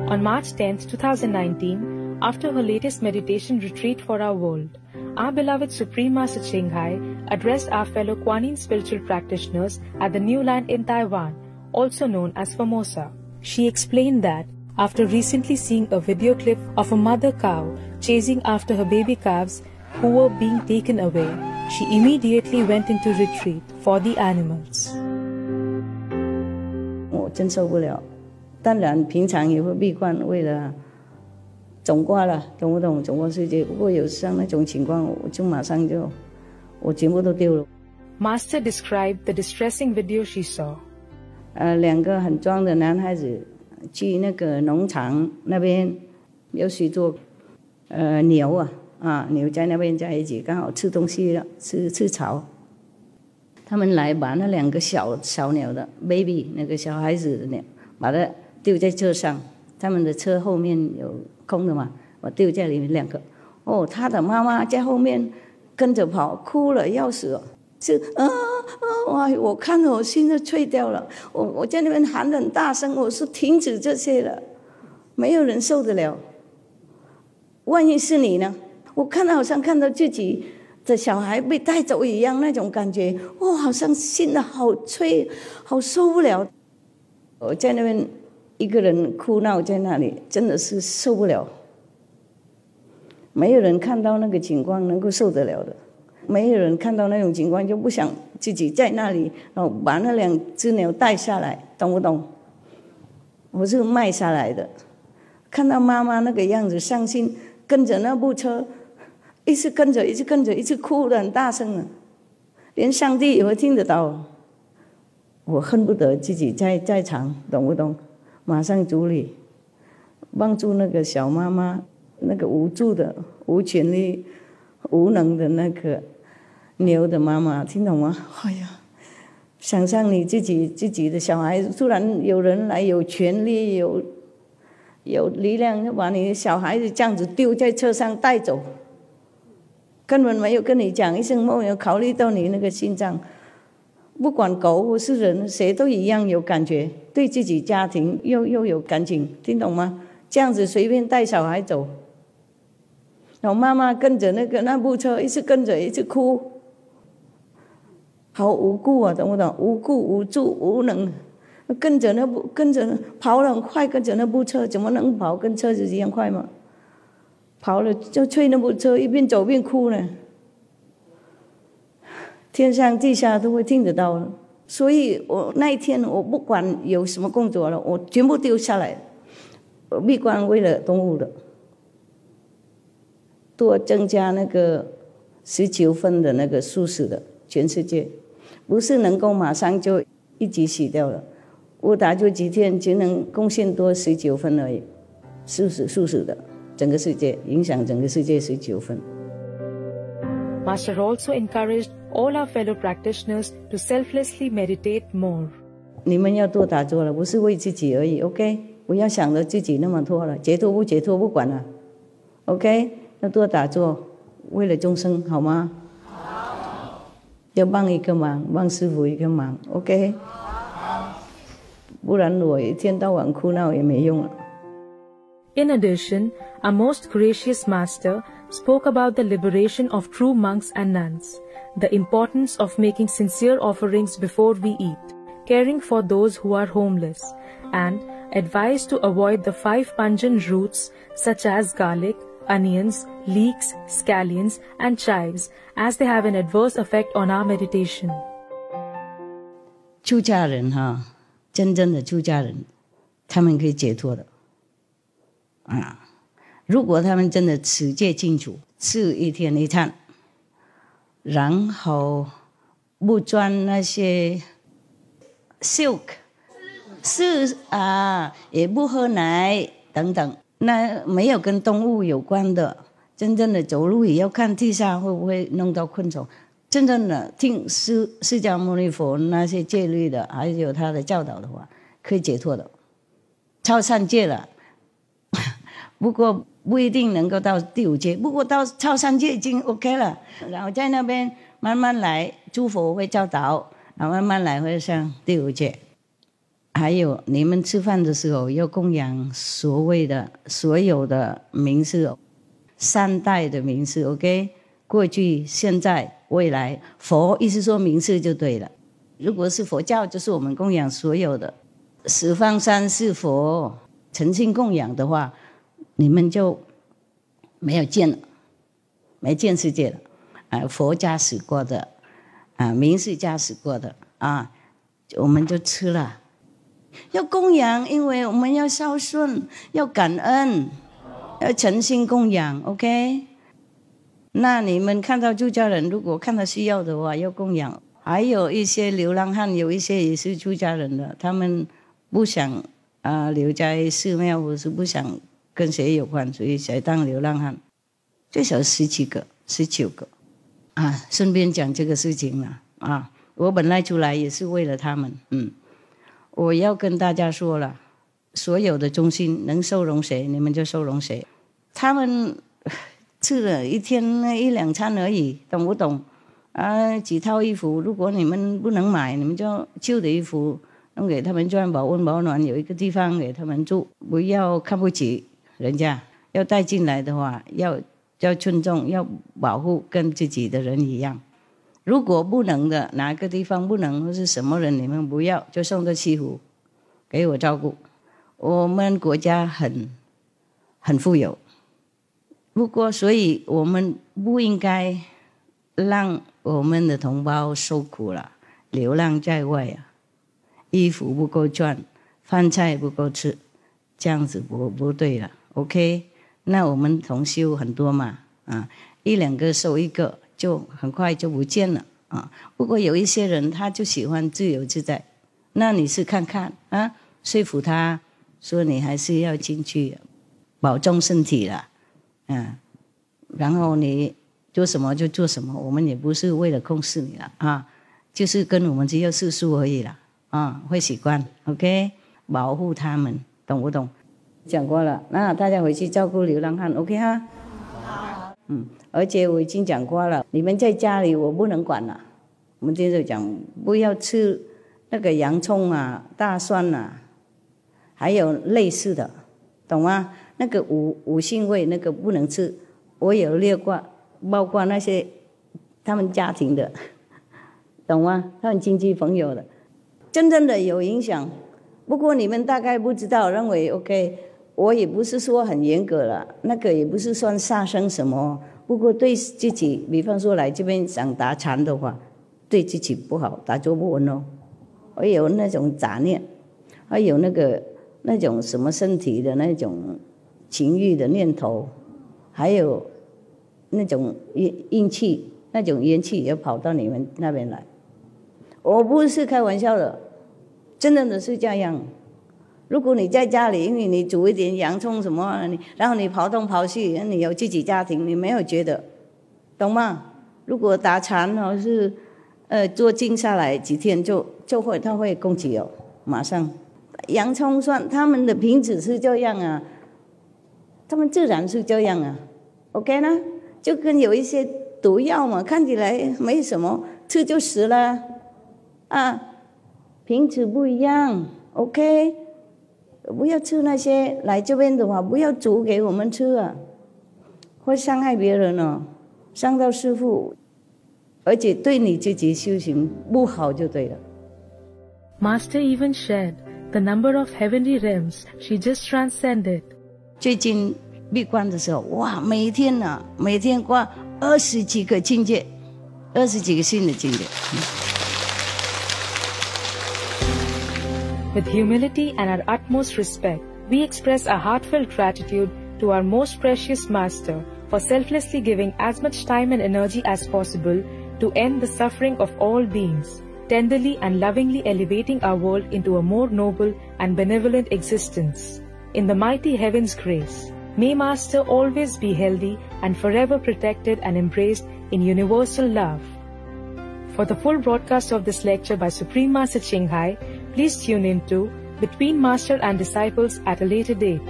On March 10, 2019, after her latest meditation retreat for our world, our beloved Supreme Master Ching addressed our fellow Kuan Yin spiritual practitioners at the New Land in Taiwan, also known as Formosa. She explained that after recently seeing a video clip of a mother cow chasing after her baby calves who were being taken away, she immediately went into retreat for the animals. 我真受不了，当然平常也会闭关，为了总挂了，懂不懂？总挂世界。不过有像那种情况，我就马上就，我全部都丢了。Master described the distressing video she saw. 两个很壮的男孩子去那个农场那边，有许多牛牛在那边在一起，刚好吃东西了，吃草。他们来把那两个小鸟的 baby 那个小孩子的鸟，把它丢在车上。他们的车后面有空的嘛，我丢在里面两个。他的妈妈在后面跟着跑，哭了要死了。哇！我看了我心都碎掉了。我在那边喊得很大声，我说停止这些了，没有人受得了。万一是你呢？我好像看到自己的小孩被带走一样，那种感觉，好像心的好脆，好受不了。我在那边一个人哭闹在那里，真的是受不了。没有人看到那个情况能够受得了的，没有人看到那种情况就不想自己在那里，然后把那两只牛带下来，懂不懂？我是卖下来的，看到妈妈那个样子伤心，跟着那部车。一直跟着，一直跟着，一直哭得很大声了，连上帝也会听得到。我恨不得自己在场，懂不懂？马上处理，帮助那个小妈妈，那个无助的、无权利、无能的那个牛的妈妈，听懂吗？哎呀，想象你自己的小孩子，突然有人来，有权利、有力量，就把你的小孩子这样子丢在车上带走。根本没有跟你讲一声，没有考虑到你那个心脏。不管狗或是人，谁都一样有感觉，对自己家庭又有感情，听懂吗？这样子随便带小孩走，然后妈妈跟着那部车一直跟着，一直哭，好无辜啊，懂不懂？无辜、无助、无能，跟着跑了很快，跟着那部车怎么能跑跟车子一样快吗？跑了就催那部车，一边走边哭呢。天上地下都会听得到了。所以我那一天我不管有什么工作了，我全部丢下来。我闭关为了动物的，多增加那个19分的那个素食的全世界，不是能够马上就一起洗掉了。我打就几天只能贡献多19分而已，素食的。整个世界影响整个世界19分。Master also encouraged all our fellow practitioners to selflessly meditate more. 你们要多打坐了，不是为自己而已 ，OK？ 不要想着自己那么多了，解脱不解脱不管了 ，OK？ 要多打坐，为了众生，好吗？好。要帮一个忙，帮师父一个忙 ，OK？ 不然我一天到晚哭闹也没用了。In addition, our most gracious Master spoke about the liberation of true monks and nuns, the importance of making sincere offerings before we eat, caring for those who are homeless, and advised to avoid the 5 pungent roots such as garlic, onions, leeks, scallions, and chives, as they have an adverse effect on our meditation. 出家人真正的出家人，他们可以解脱的。如果他们真的持戒清楚，吃1天1餐，然后不钻那些 silk 也不喝奶等等，那没有跟动物有关的，真正的走路也要看地上会不会弄到昆虫。真正的听释迦牟尼佛那些戒律的，还有他的教导的话，可以解脱的，超3戒了。不过不一定能够到第5戒，不过到超3戒已经 OK 了。然后在那边慢慢来，诸佛会教导，然后慢慢来会上第5戒。还有你们吃饭的时候要供养所有的名士，3代的名士 ，OK， 过去、现在、未来，佛意思说名士就对了。如果是佛教，就是我们供养所有的十方三世佛，诚心供养的话，你们就没有见了，没见世界了。佛加持过的，名士加持过的我们就吃了。要供养，因为我们要孝顺，要感恩，要诚心供养 ，OK？ 那你们看到出家人，如果看到需要的话，要供养。还有一些流浪汉，有一些也是出家人的，他们不想留在寺庙，或是不想跟谁有关，所以才当流浪汉，最少17个、19个顺便讲这个事情了我本来出来也是为了他们，我要跟大家说了，所有的中心能收容谁，你们就收容谁。他们吃了一天1、2餐而已，懂不懂？几套衣服，如果你们不能买，你们就旧的衣服弄给他们赚，保温保暖，有一个地方给他们住，不要看不起人家。要带进来的话，要尊重，要保护，跟自己的人一样。如果不能的，哪个地方不能或是什么人，你们不要，就送到西湖给我照顾。我们国家很富有，不过所以我们不应该让我们的同胞受苦了，流浪在外衣服不够穿，饭菜不够吃，这样子不对了 ，OK？ 那我们同修很多嘛，1、2个收1个，就很快就不见了不过有一些人他就喜欢自由自在，那你是看看说服他说你还是要进去，保重身体了然后你做什么就做什么，我们也不是为了控制你了就是跟我们只有世俗而已了会习惯 OK？ 保护他们，懂不懂？讲过了，那大家回去照顾流浪汉 OK 哈？而且我已经讲过了，你们在家里我不能管了。我们接着讲，不要吃那个洋葱大蒜还有类似的，懂吗？那个五腥味那个不能吃。我有列过，包括那些他们家庭的，懂吗？他们亲戚朋友的，真正的有影响。不过你们大概不知道，认为 OK， 我也不是说很严格了，那个也不是算杀生什么。不过对自己，比方说来这边想打禅的话，对自己不好，打坐不稳会有那种杂念，还有那种什么身体的那种情欲的念头，还有那种阴气，那种阴气也跑到你们那边来。我不是开玩笑的，真的是这样。如果你在家里，因为你煮一点洋葱什么，然后你跑东跑西，你有自己家庭，你没有觉得，懂吗？如果打禅或是做静下来几天他会攻击马上。洋葱蒜他们的品质是这样他们自然是这样OK 呢？就跟有一些毒药嘛，看起来没什么，吃就死了品质不一样 OK？不要吃那些，来这边的话不要煮给我们吃会伤害别人伤到师父，而且对你自己修行不好就对了。 Master even shared the number of heavenly realms she just transcended. 最近闭关的时候，哇，每天挂20几个境界，20几个新的境界。With humility and our utmost respect, we express our heartfelt gratitude to our most precious Master for selflessly giving as much time and energy as possible to end the suffering of all beings, tenderly and lovingly elevating our world into a more noble and benevolent existence. In the mighty heaven's grace, may Master always be healthy and forever protected and embraced in universal love. For the full broadcast of this lecture by Supreme Master Ching, please tune in to Between Master and Disciples at a later date.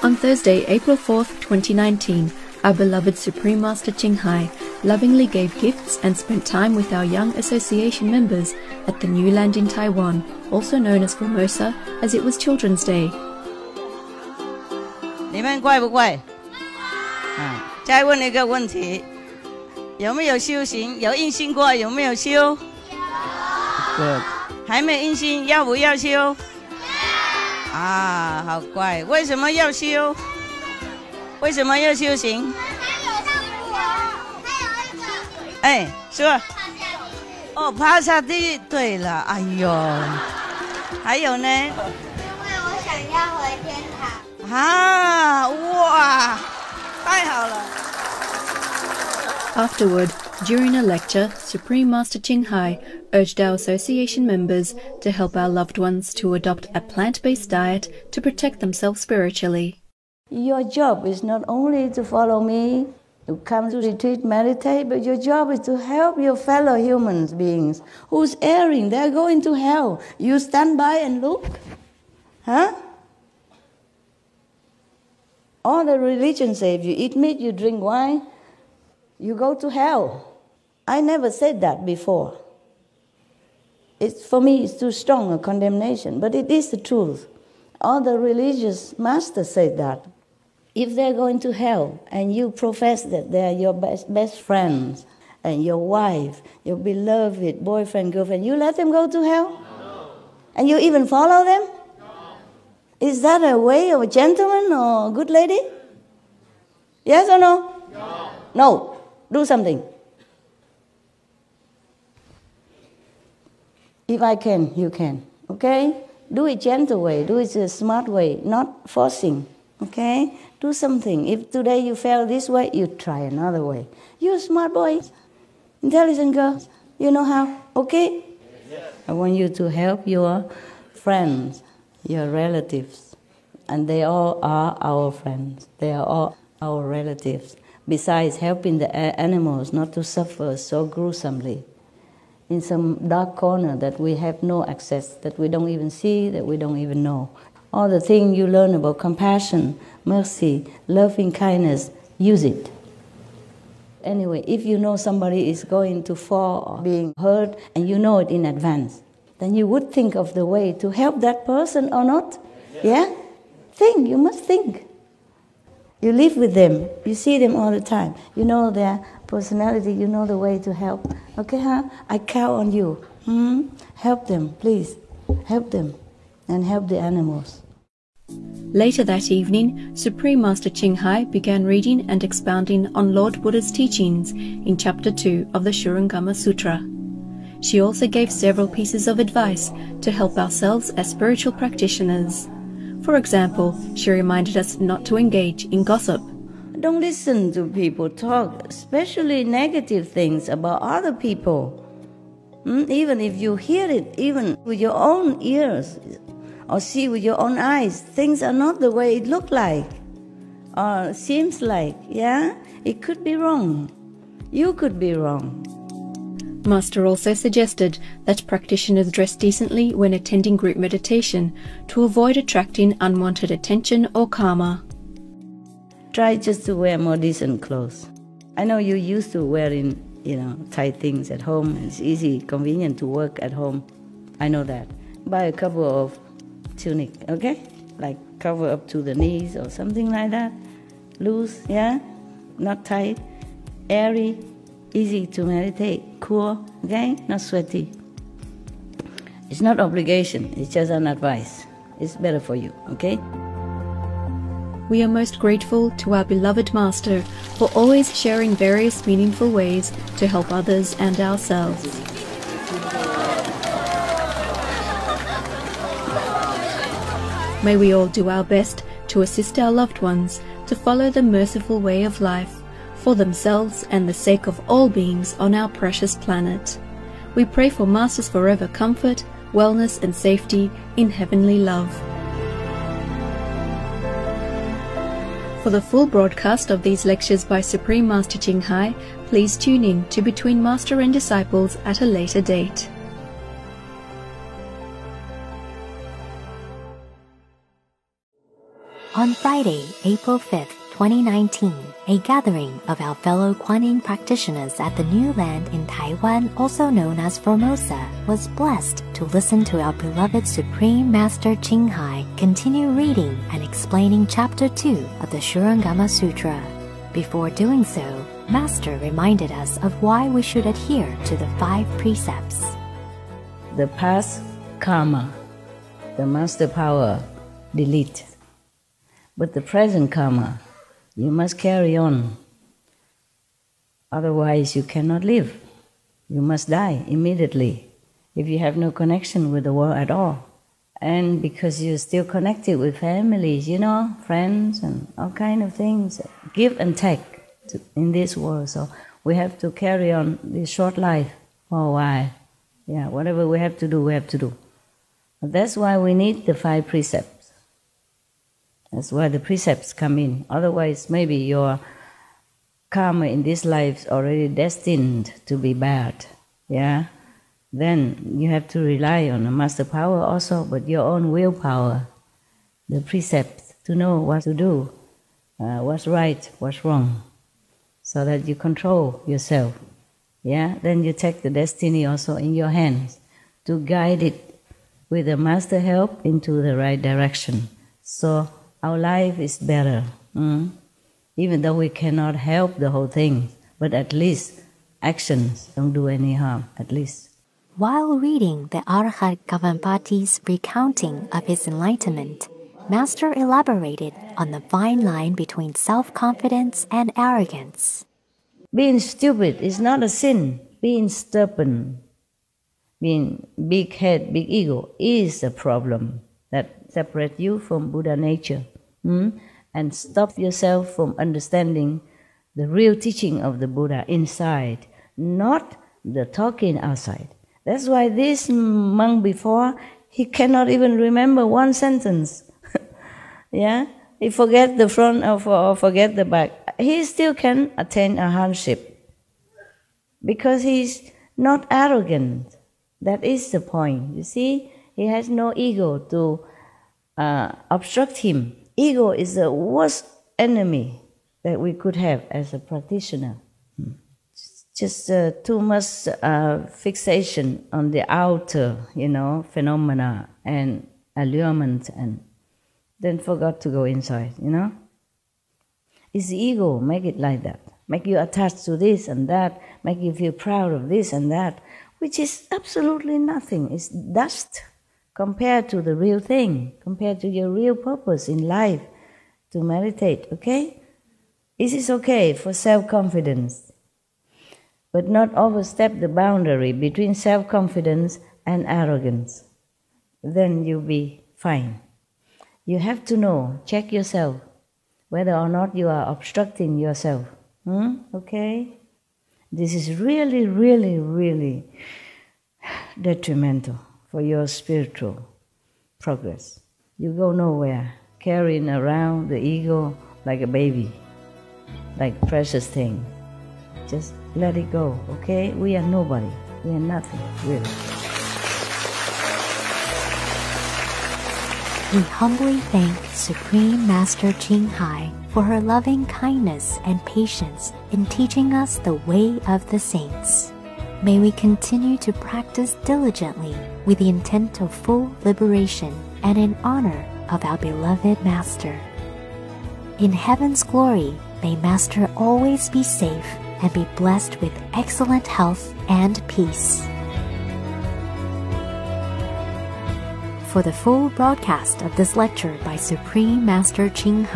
On Thursday, April 4th, 2019, our beloved Supreme Master Ching lovingly gave gifts and spent time with our young association members at the new land in Taiwan, also known as Formosa, as it was Children's Day. 你们乖不乖？再问一个问题，有没有修行？有印心过？有没有修？有。还没印心，要不要修？好乖。为什么要修？为什么要修行？说。爬下地。对了，哎呦，还有呢？因为我想要回天堂。哇，太好了。Afterward, during a lecture, Supreme Master Ching urged our association members to help our loved ones to adopt a plant-based diet to protect themselves spiritually. Your job is not only to follow me, to come to retreat, meditate, but your job is to help your fellow human beings who's erring. They're going to hell. You stand by and look? All the religions say if you eat meat, you drink wine, you go to hell. I never said that before. For me, it's too strong a condemnation, but it is the truth. All the religious masters said that. If they're going to hell and you profess that they're your best friends and your wife, your beloved boyfriend, girlfriend, you let them go to hell? No. And you even follow them? No. Is that a way of a gentleman or a good lady? Yes or no? No. No. Do something. If I can, you can. Okay? Do it gentle way. Do it a smart way, not forcing. Okay? Do something. If today you fail this way, you try another way. You're a smart boy, intelligent girl. You know how. Okay? Yes. I want you to help your friends, your relatives. And they all are our friends. They are all our relatives. Besides helping the animals not to suffer so gruesomely in some dark corner that we have no access, that we don't even see, that we don't even know. All the things you learn about compassion, mercy, loving kindness, use it. Anyway, if you know somebody is going to fall or being hurt and you know it in advance, then you would think of the way to help that person or not. Yeah? Think, you must think. You live with them, you see them all the time. You know their personality, you know the way to help. Okay, I count on you. Help them, please. Help them and help the animals. Later that evening, Supreme Master Ching began reading and expounding on Lord Buddha's teachings in Chapter 2 of the Shurangama Sutra. She also gave several pieces of advice to help ourselves as spiritual practitioners. For example, she reminded us not to engage in gossip. Don't listen to people talk, especially negative things about other people. Even if you hear it, even with your own ears, or see with your own eyes, things are not the way it looks like, or seems like, yeah? It could be wrong. You could be wrong. Master also suggested that practitioners dress decently when attending group meditation to avoid attracting unwanted attention or karma. Try just to wear more decent clothes. I know you're used to wearing, tight things at home. It's easy, convenient to work at home. I know that. Buy a couple of tunic, okay? Like cover up to the knees or something like that. Loose, yeah? Not tight. Airy. Easy to meditate, cool, okay? Not sweaty. It's not obligation, it's just an advice. It's better for you, okay? We are most grateful to our beloved Master for always sharing various meaningful ways to help others and ourselves. May we all do our best to assist our loved ones to follow the merciful way of life, for themselves and the sake of all beings on our precious planet. We pray for Master's forever comfort, wellness and safety in heavenly love. For the full broadcast of these lectures by Supreme Master Ching please tune in to Between Master and Disciples at a later date. on Friday, April 5th, 2019, a gathering of our fellow Kuan practitioners at the new land in Taiwan, also known as Formosa, was blessed to listen to our beloved Supreme Master Ching continue reading and explaining Chapter 2 of the Shurangama Sutra. Before doing so, Master reminded us of why we should adhere to the 5 precepts. The past karma, the master power, delete. But the present karma, you must carry on. Otherwise, you cannot live. You must die immediately if you have no connection with the world at all. And because you're still connected with families, friends and all kind of things, give and take in this world. So we have to carry on this short life for a while. Yeah, whatever we have to do, we have to do. But that's why we need the 5 precepts. That's why the precepts come in. Otherwise, maybe your karma in this life is already destined to be bad. Yeah? Then you have to rely on a master power also, but your own willpower, the precepts, to know what to do, what's right, what's wrong, so that you control yourself. Yeah? Then you take the destiny also in your hands to guide it with the master help into the right direction. So our life is better, even though we cannot help the whole thing, but at least actions don't do any harm, at least. While reading the Arhat Gavampati's recounting of his enlightenment, Master elaborated on the fine line between self-confidence and arrogance. Being stupid is not a sin. Being stubborn, being big head, big ego is a problem that separates you from Buddha nature. And stop yourself from understanding the real teaching of the Buddha inside, not the talking outside. That's why this monk before, he cannot even remember one sentence. Yeah, he forget the front or forget the back. He still can attain a hardship because he's not arrogant. That is the point. You see, he has no ego to obstruct him. Ego is the worst enemy that we could have as a practitioner. Just too much fixation on the outer, phenomena and allurement, and then forgot to go inside, It's the ego, make it like that. Make you attached to this and that, make you feel proud of this and that, which is absolutely nothing. It's dust compared to the real thing, compared to your real purpose in life, to meditate, okay? It is okay for self-confidence, but not overstep the boundary between self-confidence and arrogance. Then you'll be fine. You have to know, check yourself, whether or not you are obstructing yourself. Okay? This is really, really, really detrimental for your spiritual progress. You go nowhere, carrying around the ego like a baby, like a precious thing. Just let it go, okay? We are nobody. We are nothing, really. We humbly thank Supreme Master Ching for her loving kindness and patience in teaching us the way of the saints. May we continue to practice diligently with the intent of full liberation and in honor of our beloved Master. In heaven's glory, may Master always be safe and be blessed with excellent health and peace. For the full broadcast of this lecture by Supreme Master Ching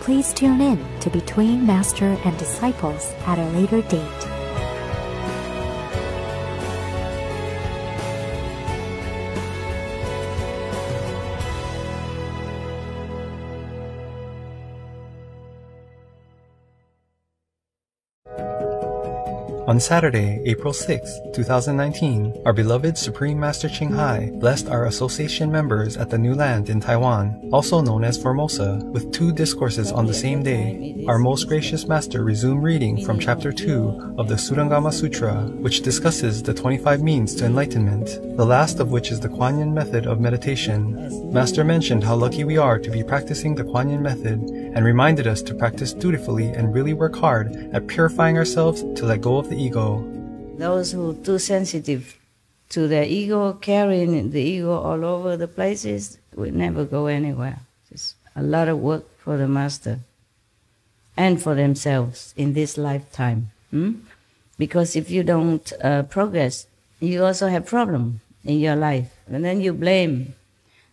please tune in to Between Master and Disciples at a later date. On Saturday, April 6, 2019, our beloved Supreme Master Ching Hai blessed our association members at the New Land in Taiwan, also known as Formosa, with 2 discourses on the same day. Our most gracious Master resumed reading from Chapter 2 of the Surangama Sutra, which discusses the 25 means to enlightenment, the last of which is the Kuan Yin method of meditation. Master mentioned how lucky we are to be practicing the Kuan Yin method and reminded us to practice dutifully and really work hard at purifying ourselves to let go of the ego. Those who are too sensitive to their ego, carrying the ego all over the places, will never go anywhere. It's a lot of work for the Master and for themselves in this lifetime. Because if you don't progress, you also have problem in your life. And then you blame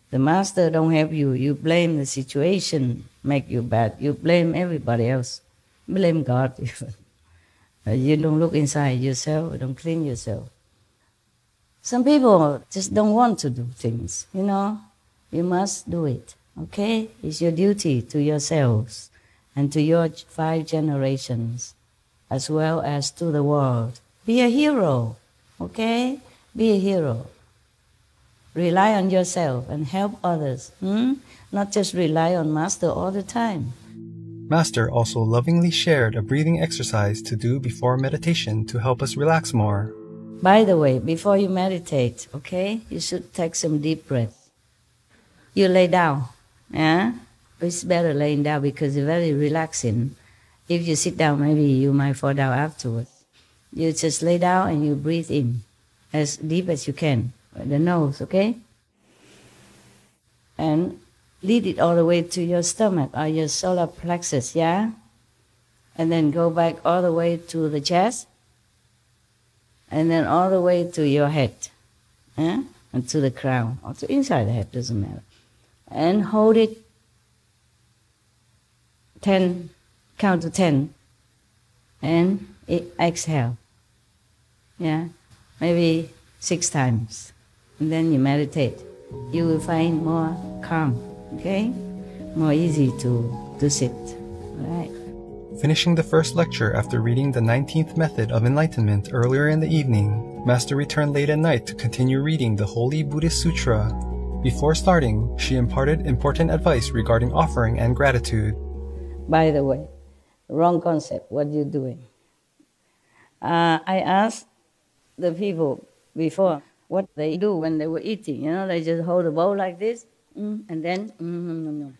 the Master don't help you. You blame the situation, make you bad. You blame everybody else. Blame God even. You don't look inside yourself, don't clean yourself. Some people just don't want to do things, you know. You must do it, okay? It's your duty to yourselves and to your 5 generations, as well as to the world. Be a hero, okay? Be a hero. Rely on yourself and help others. Not just rely on Master all the time. Master also lovingly shared a breathing exercise to do before meditation to help us relax more. By the way, before you meditate, okay, you should take some deep breath. You lay down, yeah? It's better laying down because it's very relaxing. If you sit down, maybe you might fall down afterwards. You just lay down and you breathe in as deep as you can, with the nose, okay? And lead it all the way to your stomach or your solar plexus, yeah? And then go back all the way to the chest, and then all the way to your head, and to the crown, or to inside the head, doesn't matter. And hold it 10, count to 10, and exhale, yeah? Maybe 6 times, and then you meditate. You will find more calm. Okay? More easy to sit. All right. Finishing the first lecture after reading the 19th method of enlightenment earlier in the evening, Master returned late at night to continue reading the Holy Buddhist Sutra. Before starting, she imparted important advice regarding offering and gratitude. By the way, wrong concept. What are you doing? I asked the people before what they do when they were eating. You know, they just hold a bowl like this. And then,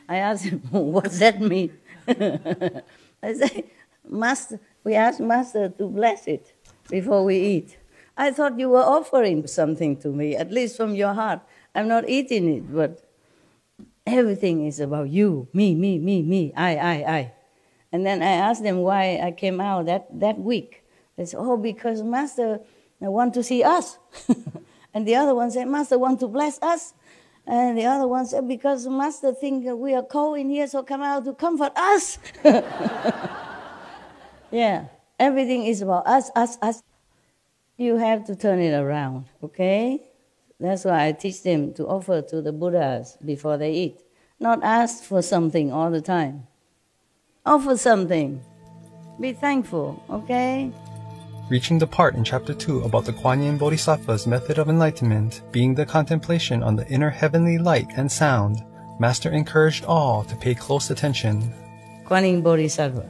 I asked him, what's that mean? I say, Master, we asked Master to bless it before we eat. I thought you were offering something to me, at least from your heart. I'm not eating it, but everything is about you, me, I. And then I asked them why I came out that week. They said, because Master want to see us. And the other one said, Master want to bless us. And the other one said, because Master think we are cold in here, so come out to comfort us. Yeah, everything is about us. You have to turn it around, okay? That's why I teach them to offer to the Buddhas before they eat. Not ask for something all the time. Offer something. Be thankful, okay? Reaching the part in Chapter 2 about the Kuan Yin Bodhisattva's method of enlightenment being the contemplation on the inner heavenly light and sound, Master encouraged all to pay close attention. Kuan Yin Bodhisattva,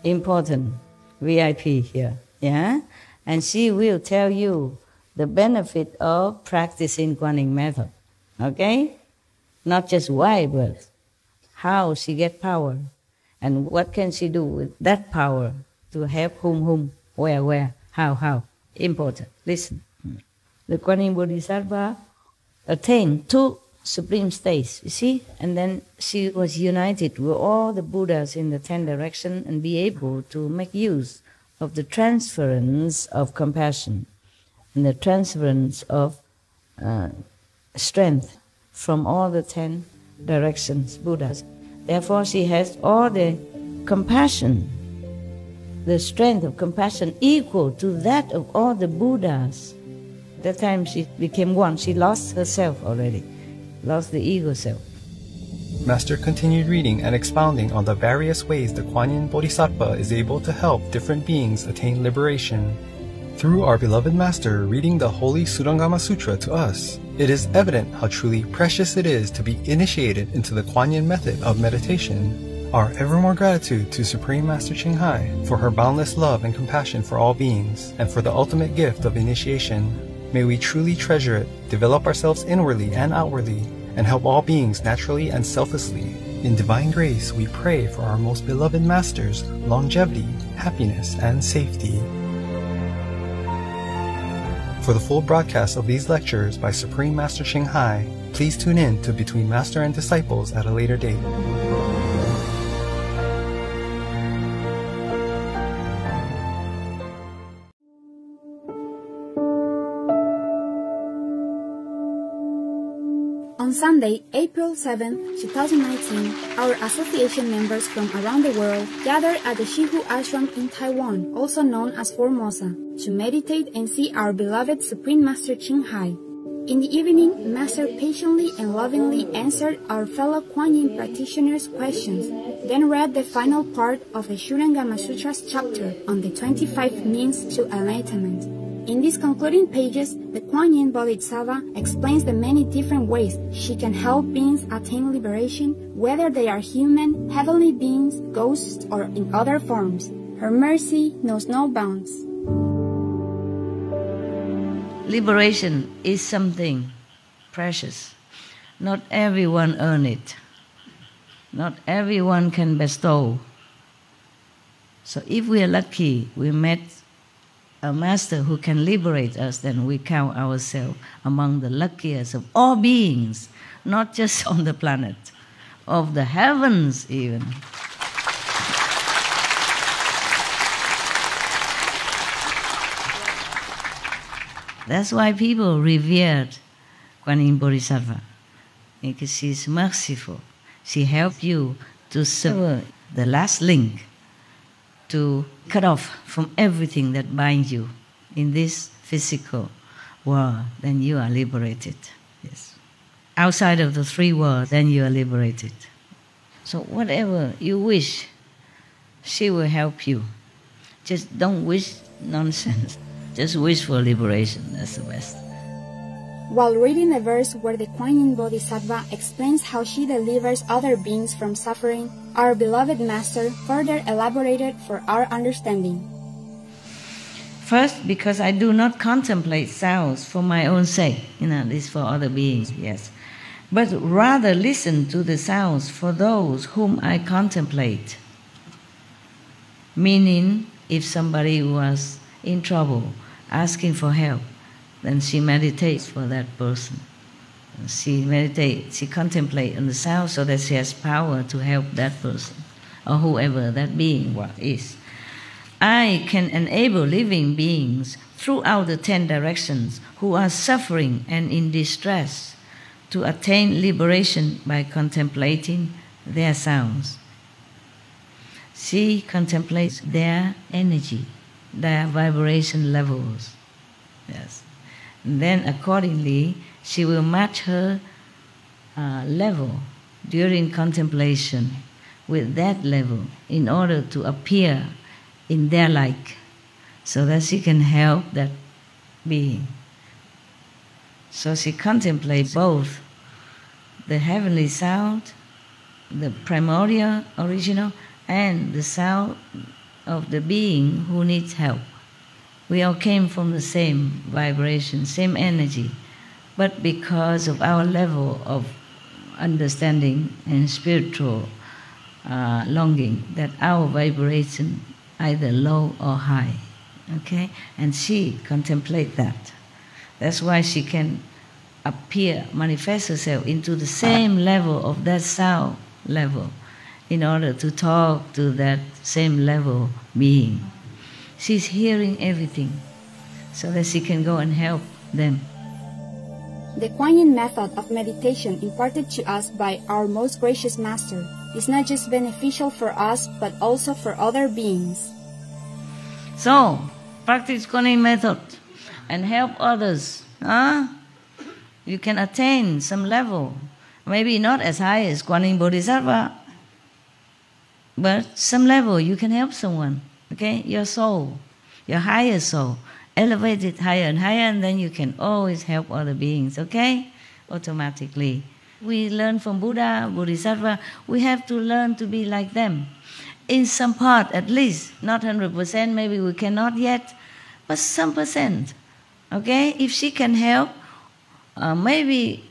important VIP here, yeah? And she will tell you the benefit of practicing Kuan Yin method, okay? Not just why, but how she get power, and what can she do with that power to help whom, where, how. Important. Listen. The Kuan Yin Bodhisattva attained 2 supreme states, you see? And then she was united with all the Buddhas in the 10 directions and be able to make use of the transference of compassion and the transference of strength from all the 10 directions, Buddhas. Therefore, she has all the compassion, the strength of compassion equal to that of all the Buddhas. That time she became one. She lost herself already, lost the ego self. Master continued reading and expounding on the various ways the Kuan Yin Bodhisattva is able to help different beings attain liberation. Through our beloved Master reading the Holy Surangama Sutra to us, it is evident how truly precious it is to be initiated into the Kuan Yin method of meditation. Our evermore gratitude to Supreme Master Ching Hai for her boundless love and compassion for all beings, and for the ultimate gift of initiation. May we truly treasure it, develop ourselves inwardly and outwardly, and help all beings naturally and selflessly. In divine grace, we pray for our most beloved Master's longevity, happiness, and safety. For the full broadcast of these lectures by Supreme Master Ching Hai, please tune in to Between Master and Disciples at a later date. On Sunday, April 7, 2019, our association members from around the world gathered at the Shihu Ashram in Taiwan, also known as Formosa, to meditate and see our beloved Supreme Master Ching Hai. In the evening, Master patiently and lovingly answered our fellow Kuan Yin practitioners' questions, then read the final part of the Shurangama Sutra's chapter on the 25 means to enlightenment. In these concluding pages, the Kuan Yin Bodhisattva explains the many different ways she can help beings attain liberation, whether they are human, heavenly beings, ghosts, or in other forms. Her mercy knows no bounds. Liberation is something precious. Not everyone earns it. Not everyone can bestow. So if we are lucky, we met a Master who can liberate us, then we count ourselves among the luckiest of all beings, not just on the planet, of the heavens even. That's why people revered Kuan Yin Bodhisattva, because she's merciful. She helped you to sever the last link, to cut off from everything that binds you in this physical world. Then you are liberated. Yes. Outside of the three worlds, then you are liberated. So whatever you wish, she will help you. Just don't wish nonsense. Just wish for liberation. That's the best. While reading the verse where the Kuan Yin Bodhisattva explains how she delivers other beings from suffering, our beloved Master further elaborated for our understanding. First, because I do not contemplate sounds for my own sake, this for other beings, yes, but rather listen to the sounds for those whom I contemplate. Meaning, if somebody was in trouble, asking for help, then she meditates for that person. She meditates, she contemplates on the sound so that she has power to help that person or whoever that being is. I can enable living beings throughout the 10 directions who are suffering and in distress to attain liberation by contemplating their sounds. She contemplates their energy, their vibration levels. Yes. And then accordingly, she will match her level during contemplation with that level in order to appear in their like, so that she can help that being. So she contemplates both the heavenly sound, the primordial, original, and the sound of the being who needs help. We all came from the same vibration, same energy, but because of our level of understanding and spiritual longing, that our vibration either low or high, okay? And she contemplates that. That's why she can appear, manifest herself into the same level of that sound level in order to talk to that same level being. She's hearing everything so that she can go and help them. The Kuan Yin method of meditation imparted to us by our most gracious Master is not just beneficial for us, but also for other beings. So, practice Kuan Yin method and help others. You can attain some level Maybe not as high as Kuan Yin Bodhisattva, but some level you can help someone, okay? Your soul, your higher soul, elevate it higher and higher, and then you can always help other beings, okay? Automatically. We learn from Buddha, Bodhisattva, we have to learn to be like them. In some part at least, not 100%, maybe we cannot yet, but some percent, okay? If she can help maybe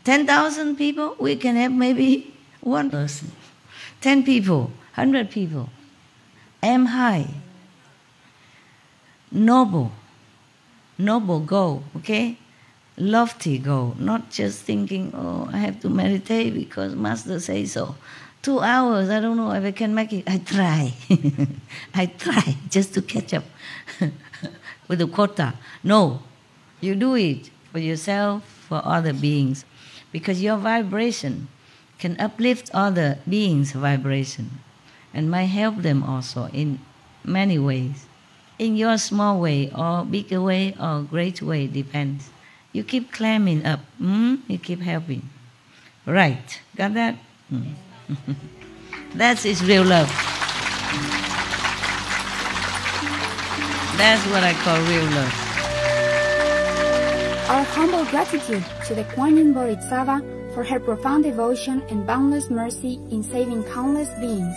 10,000 people, we can help maybe one person. 10 people, 100 people. Aim high. Noble goal, okay? Lofty goal, not just thinking, oh, I have to meditate because Master says so. 2 hours, I don't know if I can make it. I try. I try just to catch up with the quota. No, you do it for yourself, for other beings, because your vibration can uplift other beings' vibration and might help them also in many ways. In your small way or bigger way or great way, depends. You keep climbing up, you keep helping. Right, got that? That's its real love. That's what I call real love. Our humble gratitude to the Kuan Yin Bodhisattva for her profound devotion and boundless mercy in saving countless beings.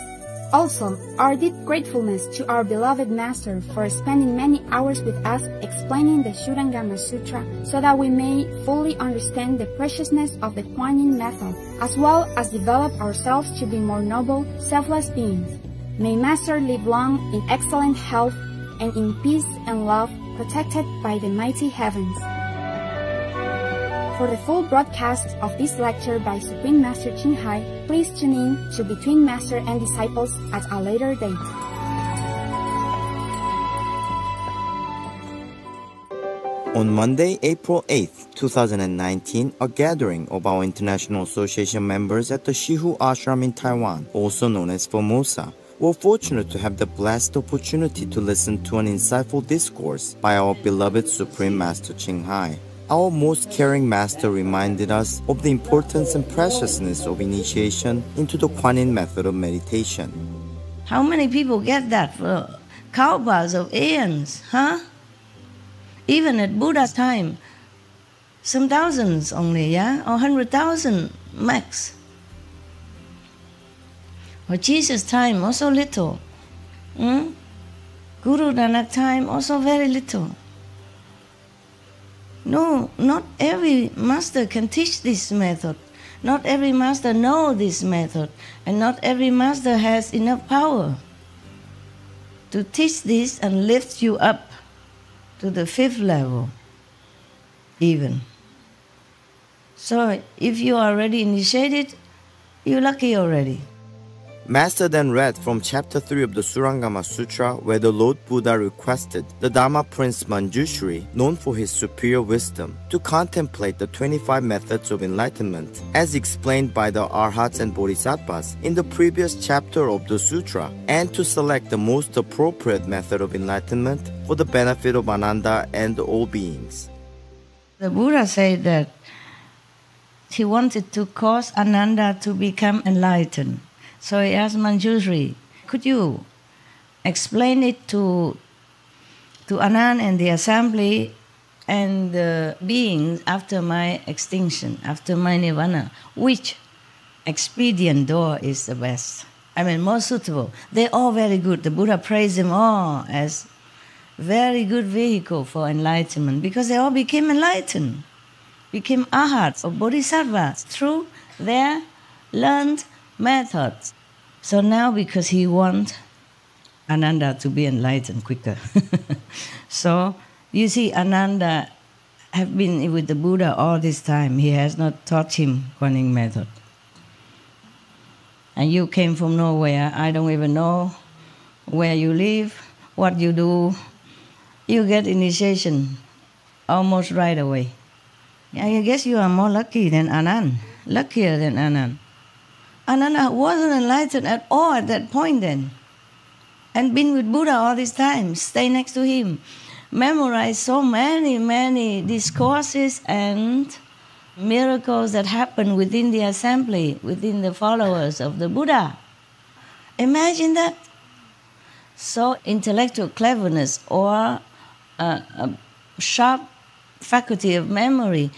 Also, our deep gratefulness to our beloved Master for spending many hours with us explaining the Shurangama Sutra so that we may fully understand the preciousness of the Kuan Yin method, as well as develop ourselves to be more noble, selfless beings. May Master live long in excellent health and in peace and love, protected by the mighty heavens. For the full broadcast of this lecture by Supreme Master Ching Hai, please tune in to Between Master and Disciples at a later date. On Monday, April 8th, 2019, a gathering of our International Association members at the Shihu Ashram in Taiwan, also known as Formosa, were fortunate to have the blessed opportunity to listen to an insightful discourse by our beloved Supreme Master Ching Hai. Our most caring master reminded us of the importance and preciousness of initiation into the Kuan Yin method of meditation. How many people get that for kalpas of aeons, huh? Even at Buddha's time, some thousands only, yeah? Or 100,000 max. Or Jesus' time, also little. Guru Nanak time, also very little. No, not every master can teach this method. Not every master knows this method. And not every master has enough power to teach this and lift you up to the 5th level, even. So if you are already initiated, you're lucky already. Master then read from chapter 3 of the Surangama Sutra, where the Lord Buddha requested the Dharma Prince Manjushri, known for his superior wisdom, to contemplate the 25 methods of enlightenment, as explained by the Arhats and Bodhisattvas in the previous chapter of the Sutra, and to select the most appropriate method of enlightenment for the benefit of Ananda and all beings. The Buddha said that he wanted to cause Ananda to become enlightened. So he asked Manjushri, could you explain it to Anand and the assembly and the beings after my extinction, after my nirvana? Which expedient door is the best? I mean, most suitable. They're all very good. The Buddha praised them all as very good vehicle for enlightenment because they all became enlightened, became arhats or bodhisattvas through their learned methods. So now, because he wants Ananda to be enlightened quicker, so you see, Ananda have been with the Buddha all this time. He has not taught him Kuan Yin method. And you came from nowhere. I don't even know where you live, what you do. You get initiation almost right away. I guess you are more lucky than Anand, luckier than Anand. Ananda wasn't enlightened at all at that point then. And been with Buddha all this time, stay next to him, memorize so many discourses and miracles that happen within the assembly, within the followers of the Buddha. Imagine that. So intellectual cleverness or a sharp faculty of memory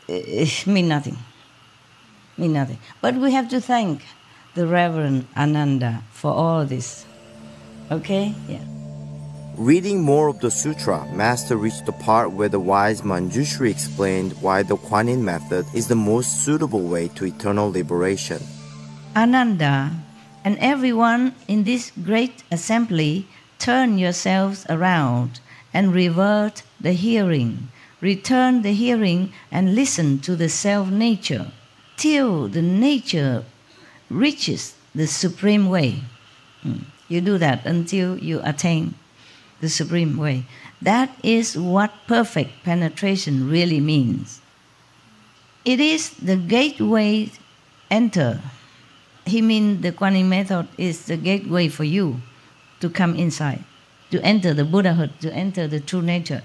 mean nothing. Mean nothing. But we have to thank the Reverend Ananda for all this. Okay? Yeah. Reading more of the sutra, Master reached the part where the wise Manjushri explained why the Kuan Yin method is the most suitable way to eternal liberation. Ananda and everyone in this great assembly, turn yourselves around and revert the hearing. Return the hearing and listen to the self-nature till the nature reaches the supreme way. You do that until you attain the supreme way. That is what perfect penetration really means. It is the gateway enter. He means the Kuan Yin method is the gateway for you to come inside, to enter the Buddhahood, to enter the true nature.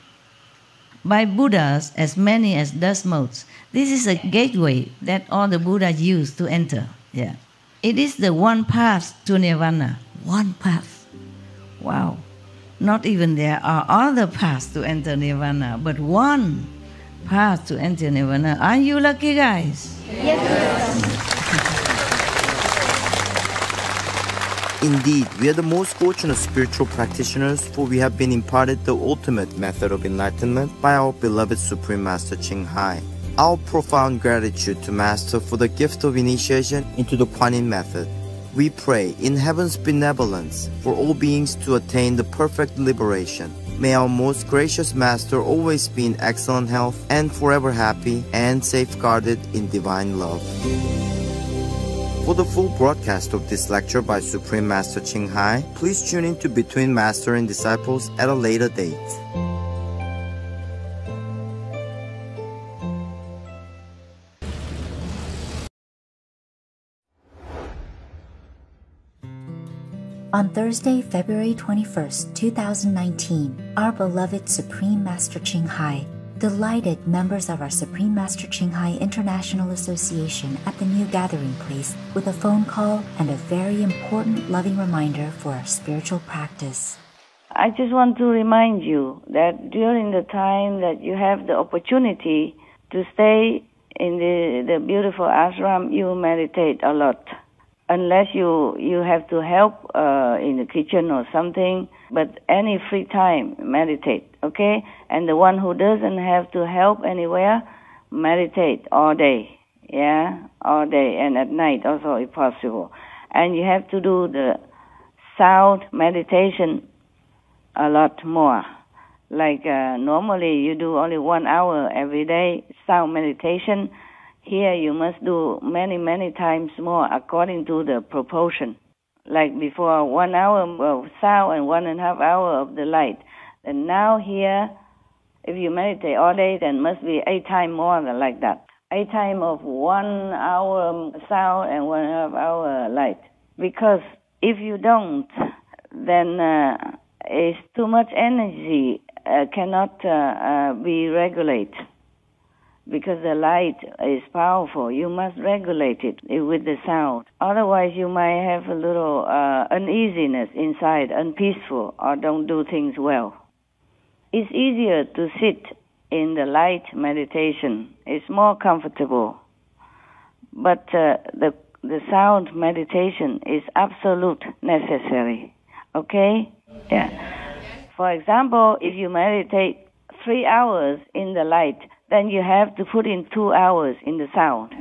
By Buddhas, as many as dust motes, this is a gateway that all the Buddhas use to enter. Yeah. It is the one path to Nirvana. One path. Wow. Not even there are other paths to enter Nirvana, but one path to enter Nirvana. Are you lucky, guys? Yes. Indeed, we are the most fortunate spiritual practitioners, for we have been imparted the ultimate method of enlightenment by our beloved Supreme Master Ching Hai. Our profound gratitude to Master for the gift of initiation into the Kuan Yin method. We pray in heaven's benevolence for all beings to attain the perfect liberation. May our most gracious Master always be in excellent health and forever happy and safeguarded in divine love. For the full broadcast of this lecture by Supreme Master Ching Hai, please tune in to Between Master and Disciples at a later date. On Thursday, February 21st, 2019, our beloved Supreme Master Ching Hai delighted members of our Supreme Master Ching Hai International Association at the new gathering place with a phone call and a very important loving reminder for our spiritual practice. I just want to remind you that during the time that you have the opportunity to stay in the beautiful ashram, you meditate a lot. Unless you have to help in the kitchen or something, but any free time, meditate, okay? And the one who doesn't have to help anywhere, meditate all day, yeah? All day, and at night also if possible. And you have to do the sound meditation a lot more. Like normally you do only 1 hour every day, sound meditation. Here you must do many, many times more according to the proportion. Like before, 1 hour of sound and 1.5 hours of the light. And now here, if you meditate all day, then must be 8 times more than like that. 8 times of 1 hour sound and 1.5 hour light. Because if you don't, then it's too much energy, cannot be regulated. Because the light is powerful, you must regulate it with the sound. Otherwise, you might have a little uneasiness inside, unpeaceful, or don't do things well. It's easier to sit in the light meditation. It's more comfortable. But the sound meditation is absolute necessary. Okay? Yeah. For example, if you meditate 3 hours in the light, then you have to put in 2 hours in the sound.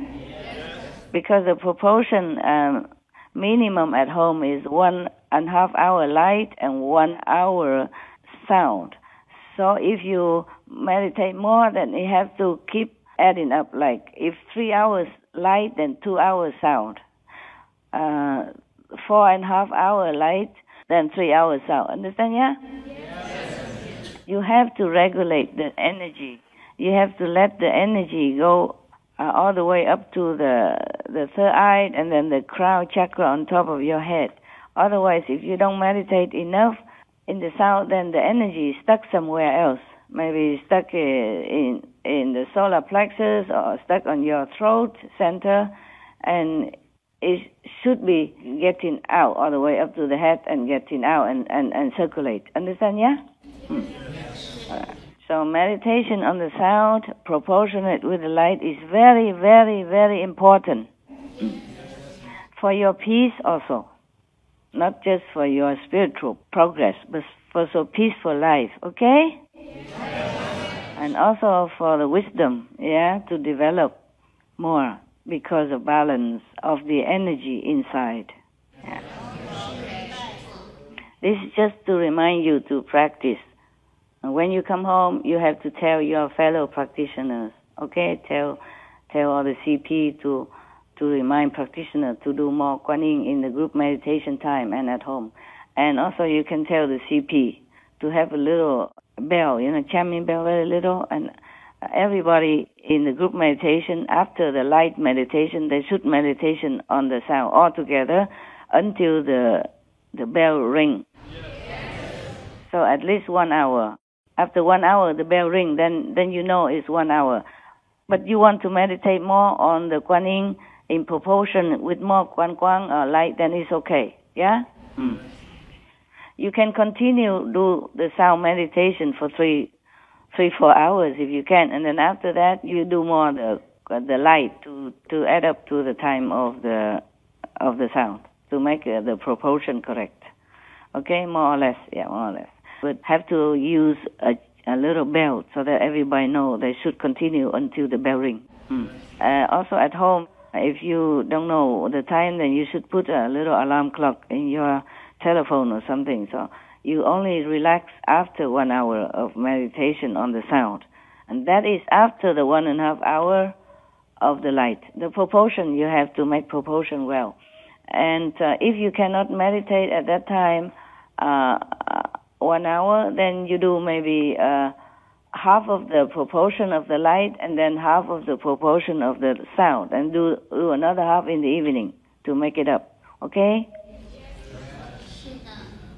Because the proportion minimum at home is 1.5 hour light and 1 hour sound. So if you meditate more, then you have to keep adding up. Like if 3 hours light, then 2 hours sound. 4.5 hour light, then 3 hours sound. Understand, yeah? Yes. You have to regulate the energy. You have to let the energy go all the way up to the third eye and then the crown chakra on top of your head. Otherwise, if you don't meditate enough in the sound, then the energy is stuck somewhere else. Maybe stuck in in the solar plexus or stuck on your throat center, and it should be getting out all the way up to the head and getting out and circulate. Understand, yeah? So meditation on the sound proportionate with the light is very, very, very important for your peace also. Not just for your spiritual progress, but for so peaceful life, okay? And also for the wisdom, to develop more because of balance of the energy inside. Yeah. This is just to remind you to practice. And when you come home, you have to tell your fellow practitioners, okay? Tell all the CP to remind practitioners to do more Kuan Yin in the group meditation time and at home. And also you can tell the CP to have a little bell, chiming bell very little, and everybody in the group meditation, after the light meditation, they should meditation on the sound all together until the bell ring. So at least 1 hour. After 1 hour, the bell ring, then you know it's 1 hour. But you want to meditate more on the Kuan Yin in proportion with more Kuan Kwang or light, then it's okay. Yeah? You can continue do the sound meditation for 3-4 hours if you can, and then after that you do more the light to add up to the time of the sound to make the proportion correct. Okay, more or less. But have to use a little bell so that everybody know they should continue until the bell ring. Also at home, if you don't know the time, then you should put a little alarm clock in your telephone or something. So you only relax after 1 hour of meditation on the sound. And that is after the 1.5 hour of the light. The proportion, you have to make proportion well. And if you cannot meditate at that time, 1 hour, then you do maybe half of the proportion of the light and then half of the proportion of the sound, and do another half in the evening to make it up. Okay?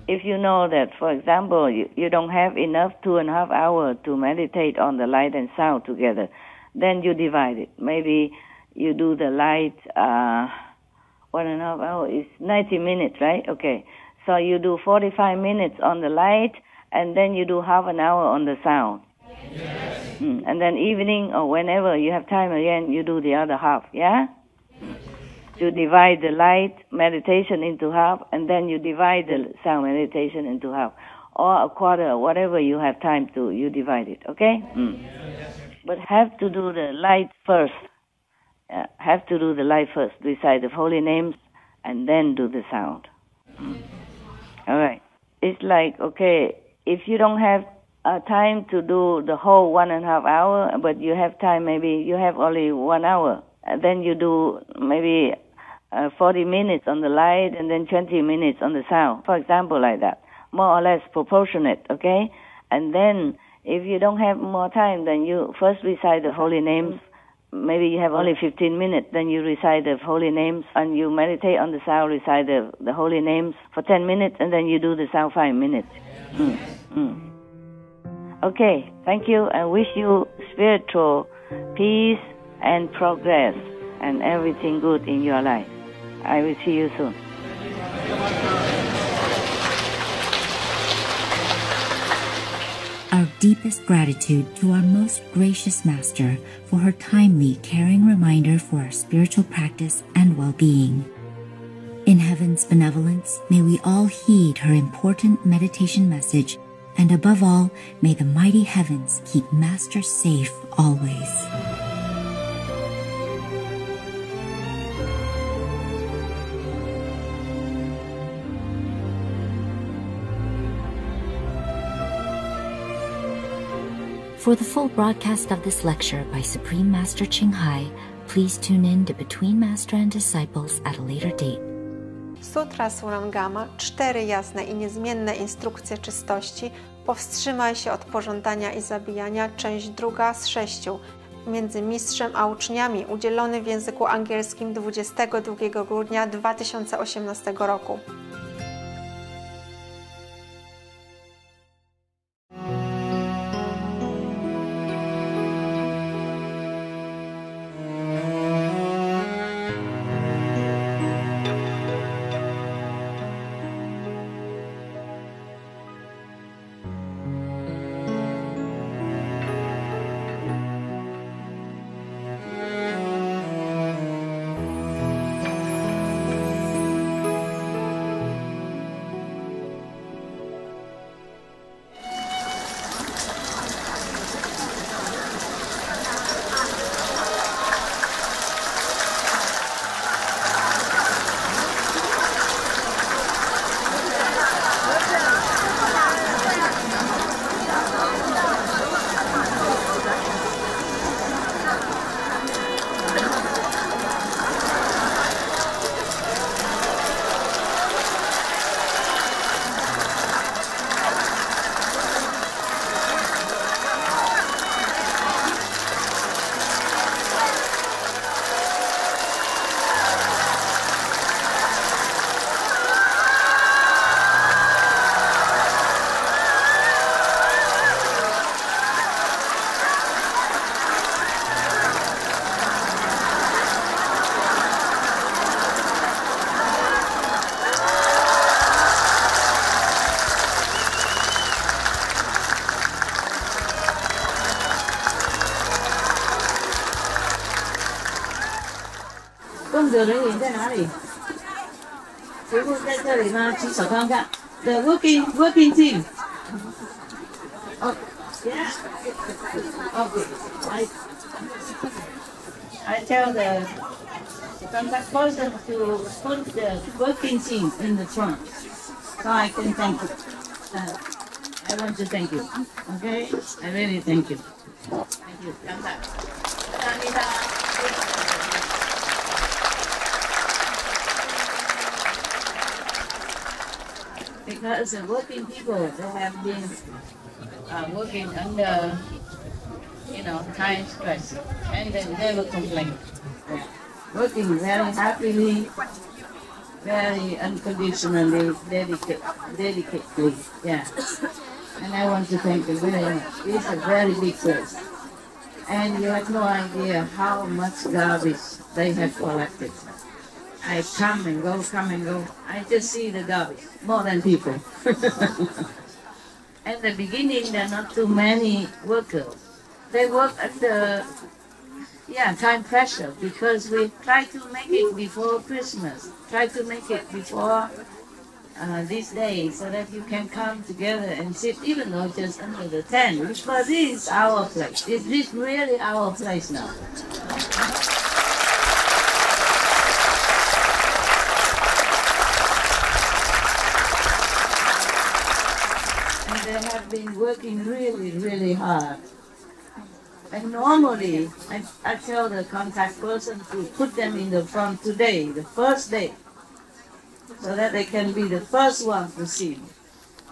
If you know that, for example, you don't have enough 2.5 hours to meditate on the light and sound together, then you divide it. Maybe you do the light 1.5 hours is 90 minutes, right? Okay. So you do 45 minutes on the light, and then you do half an hour on the sound. Yes. And then evening or whenever you have time again, you do the other half, yeah? You divide the light meditation into half, and then you divide the sound meditation into half. Or a quarter, whatever you have time to, you divide it, okay? But have to do the light first. Have to do the light first, recite the holy names, and then do the sound. All right. It's like, okay, if you don't have time to do the whole 1.5 hour, but you have time, maybe you have only 1 hour, then you do maybe 40 minutes on the light and then 20 minutes on the sound, for example, like that. More or less proportionate, okay? And then if you don't have more time, then you first recite the holy names. Maybe you have only 15 minutes, then you recite the holy names, and you meditate on the sound, recite the holy names for 10 minutes, and then you do the sound 5 minutes. Okay, thank you. I wish you spiritual peace and progress and everything good in your life. I will see you soon. Our deepest gratitude to our most gracious Master for her timely, caring reminder for our spiritual practice and well-being. In heaven's benevolence, may we all heed her important meditation message, and above all, may the mighty heavens keep Master safe always. For the full broadcast of this lecture by Supreme Master Ching Hai, please tune in to Between Master and Disciples at a later date. Sutra Surangama, 4 jasne i niezmienne instrukcje czystości, powstrzymaj się od pożądania i zabijania, część 2 z 6, między mistrzem a uczniami, udzielony w języku angielskim 22 grudnia 2018 roku. 的人影在哪里？师傅在这里吗？举手看看。The working team. Oh, yeah. Okay. I tell the contact person to put the working team in the front, so I can thank you. I want to thank you. Okay? I really thank you. Thank you. Contact. Because the working people, they have been working under, time stress, and they never complain. Working very happily, very unconditionally, dedicatedly. Yeah. And I want to thank you very much. It's a very big place. And you have no idea how much garbage they have collected. I come and go. I just see the garbage, more than people. At the beginning, there are not too many workers. They work under, time pressure, because we try to make it before Christmas. Try to make it before this day, so that you can come together and sit, even though just under the tent. But this is our place. Is this really our place now? They have been working really, really hard. And normally, I tell the contact person to put them in the front today, the first day, so that they can be the first one to see me.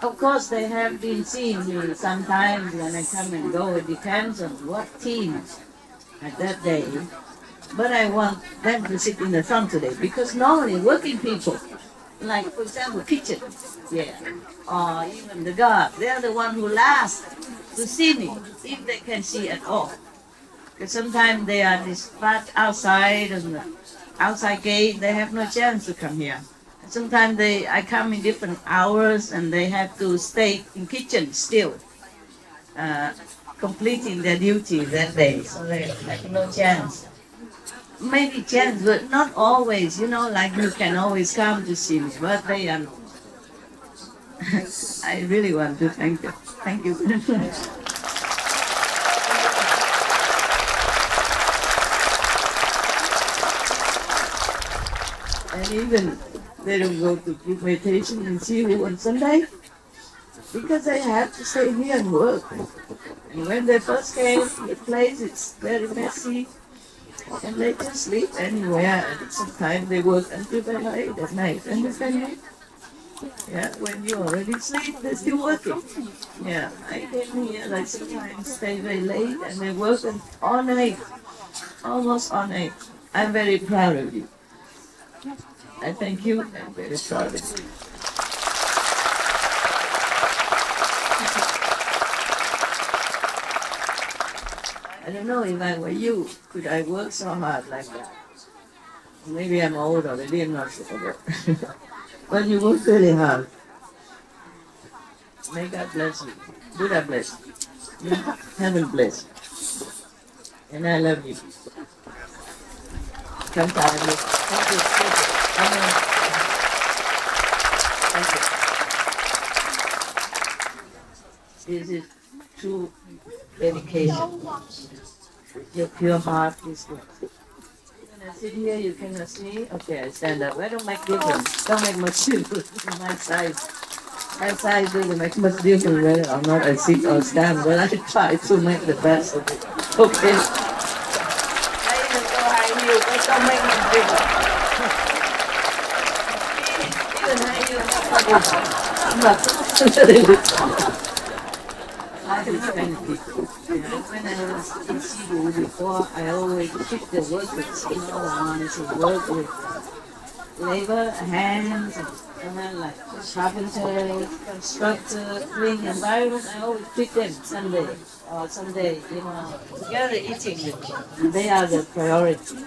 Of course, they have been seeing me sometimes when I come and go. It depends on what team at that day. But I want them to sit in the front today, because normally working people, like, for example, kitchen, or even the guard, they're the one who last to see me, if they can see at all. Because sometimes they are dispatched outside, on the outside gate, they have no chance to come here. Sometimes I come in different hours, and they have to stay in kitchen still, completing their duty that day, so they have no chance. Maybe chance, but not always, like you can always come to see me, but they are not. I really want to thank you. Thank you very much. And even they don't go to group meditation in Sihu on Sunday, because they have to stay here and work. And when they first came, the place is very messy. And they just sleep anywhere, and sometimes they work until very late at night. Understand? When you already sleep, they're still working. I came here, like sometimes stay very late, and they work all night, almost all night. I'm very proud of you. I thank you. I'm very proud of you. I don't know if I were you, could I work so hard like that? Maybe I'm old already, I'm not sure. But you work really hard. May God bless you. Buddha bless you. Heaven bless you. And I love you. Come to me. Thank you. Amen. Thank you. This is true dedication. Your pure heart is good. When I sit here, you cannot see. Okay, I stand up. I don't make difference. Don't make much difference. My size. My size doesn't make much difference whether or not I sit or stand, but I try to make the best of it. Okay? I even go high heels, but don't make much difference. Even high heels, I'm not I like this kind of people. When I was in Cebu before, I always picked the workers, wanted to work with labor, hands, and then like carpenters, constructors, clean environment. I always pick them Sunday, together eating with them. They are the priority.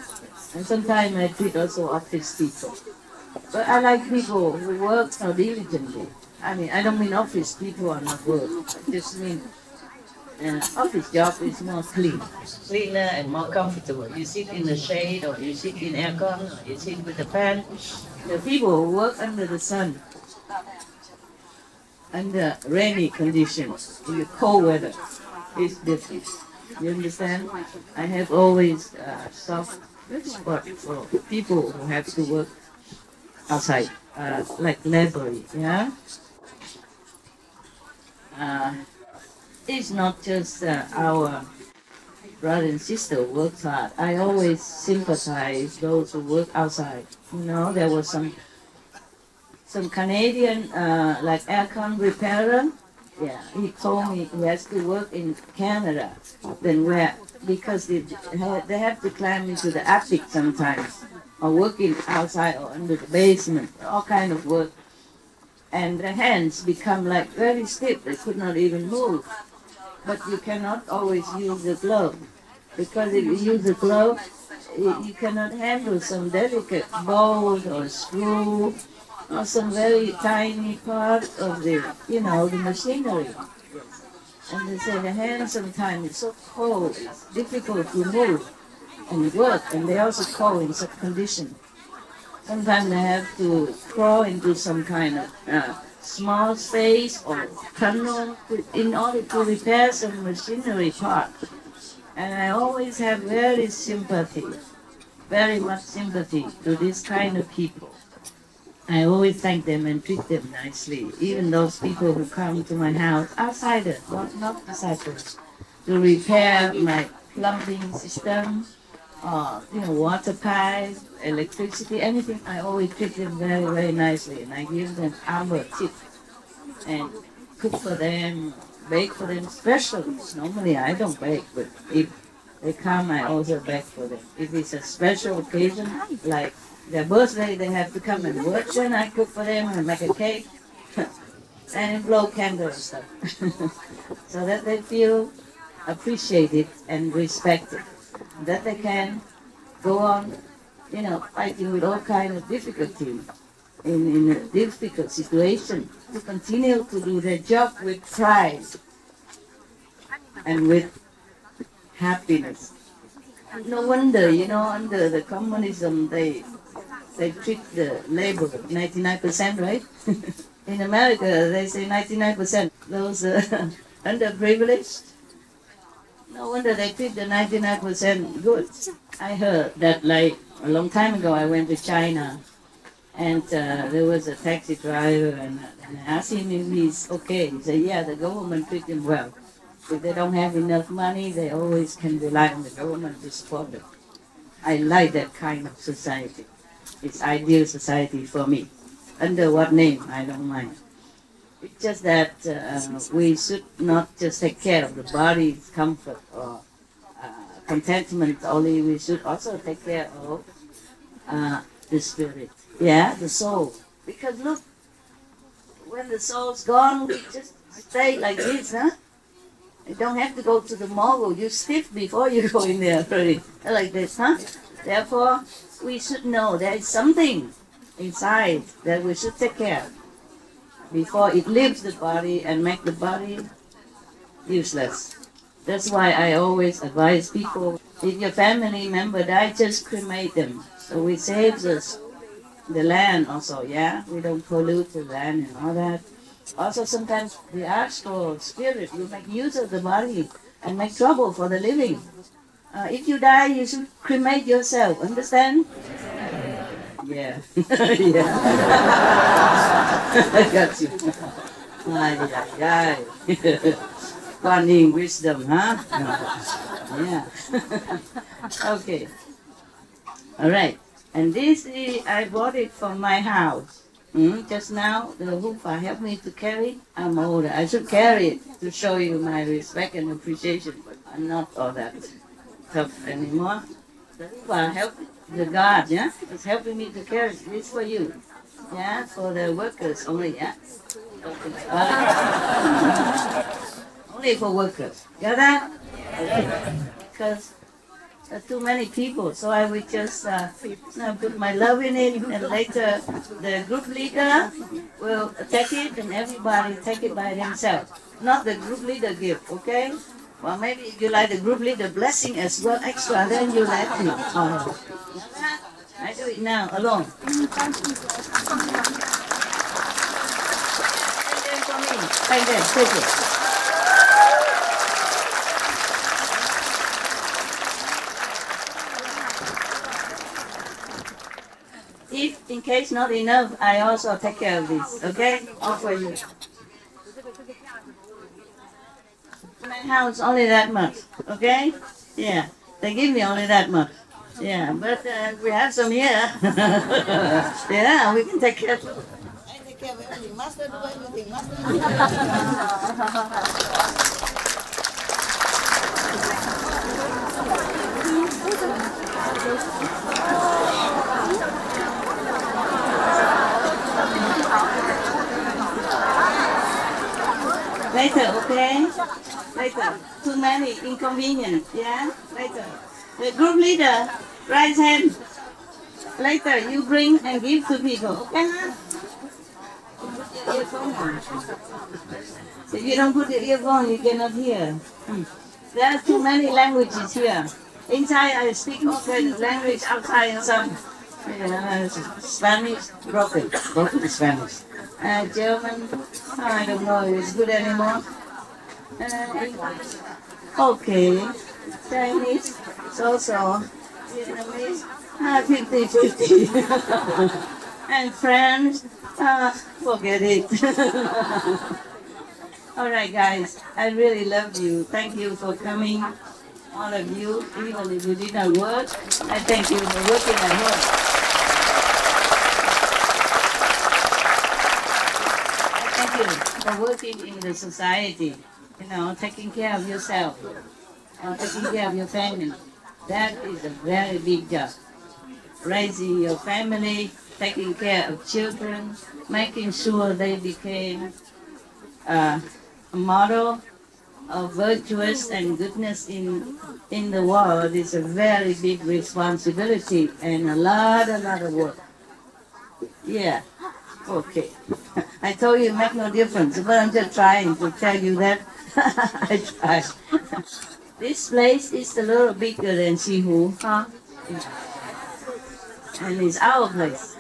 And sometimes I treat also office people. But I like people who work so diligently. I mean, I don't mean office people are not work. I just mean office job is more cleaner and more comfortable. You sit in the shade, or you sit in aircon, or you sit with the fan. The people who work under the sun, under rainy conditions, in the cold weather, is different. You understand? I have always soft spot for people who have to work outside, like laboratory, yeah? It's not just our brother and sister who work hard. I always sympathize those who work outside. You know, there was some Canadian like aircon repairer. Yeah, he told me he has to work in Canada. Then where, because they have to climb into the attic sometimes, or working outside or under the basement, all kind of work. And their hands become like very stiff. They could not even move. But you cannot always use the glove, because if you use the glove, you cannot handle some delicate bolt or screw or some very tiny part of the, you know, the machinery. And they say the hand sometimes is so cold, it's difficult to move and work, and they also cold in such condition. Sometimes they have to crawl into some kind of small space or tunnel in order to repair some machinery part. And I always have very much sympathy to this kind of people. I always thank them and treat them nicely, even those people who come to my house, outsiders, not disciples, to repair my plumbing system, or water pipes, electricity, anything. I always treat them very, very nicely, and I give them our tip and cook for them, bake for them special. Normally I don't bake, but if they come, I also bake for them. If it's a special occasion, like their birthday, they have to come and work, then I cook for them and make a cake and blow candles and stuff. So that they feel appreciated and respected. That they can go on, fighting with all kinds of difficulty in a difficult situation, to continue to do their job with pride and with happiness. No wonder, under the communism, they treat the labor 99%, right? In America, they say 99%. Those underprivileged, no wonder they treat the 99% good. I heard that, like, a long time ago, I went to China, and there was a taxi driver, and I asked him if he's okay. He said, yeah, the government treats him well. If they don't have enough money, they always can rely on the government to support them. I like that kind of society. It's ideal society for me. Under what name, I don't mind. It's just that we should not just take care of the body's comfort or contentment only. We should also take care of the spirit, the soul. Because look, when the soul's gone, we just stay like this, huh? You don't have to go to the mall. You stiff before you go in there, really, like this, huh? Therefore, we should know there is something inside that we should take care of before it leaves the body and make the body useless. That's why I always advise people, if your family member dies, just cremate them. So it saves us the land also, we don't pollute the land and all that. Also sometimes the astral spirit will make use of the body and make trouble for the living. If you die, you should cremate yourself, understand? Yeah. Yeah. I got you. Finding wisdom, huh? Yeah. Okay. All right. And this, I bought it from my house. Just now, the Hufa helped me to carry. I'm older. I should carry it to show you my respect and appreciation, but I'm not all that tough anymore. The Hufa helped the guard, is helping me to carry this for you. For the workers only, only for workers. Got that? Because there are too many people, so I will just put my love in it, and later the group leader will take it, and everybody take it by themselves. Not the group leader give, okay? Well, maybe if you like the group leader blessing as well extra, then you let me. Oh. I do it now, alone. For me. Like that, take it. If in case not enough, I also take care of this, okay? All for you. My house only that much, okay? Yeah, they give me only that much. Yeah, but we have some here. Yeah, we can take care of it. I take care of everything. Master do everything. Master do Later, okay? Later. Too many inconvenience, yeah? Later. The group leader, right hand. Later, you bring and give to people, okay? Put your earphone on. If you don't put your earphone, you cannot hear. There are too many languages here. Inside, I speak all kinds of language. Outside, some Spanish, broken Spanish. German, I don't know if it's good anymore. Okay, Chinese, so Vietnamese, 50-50. And French, forget it. All right, guys, I really love you. Thank you for coming, all of you, even if you did not work. I thank you for working at home. For working in the society, taking care of yourself, taking care of your family. That is a very big job. Raising your family, taking care of children, making sure they became a model of virtuous and goodness in the world is a very big responsibility and a lot of work. Yeah. Okay. I told you it makes no difference, but I'm just trying to tell you that I tried. This place is a little bigger than Shihu, huh? And it's our place.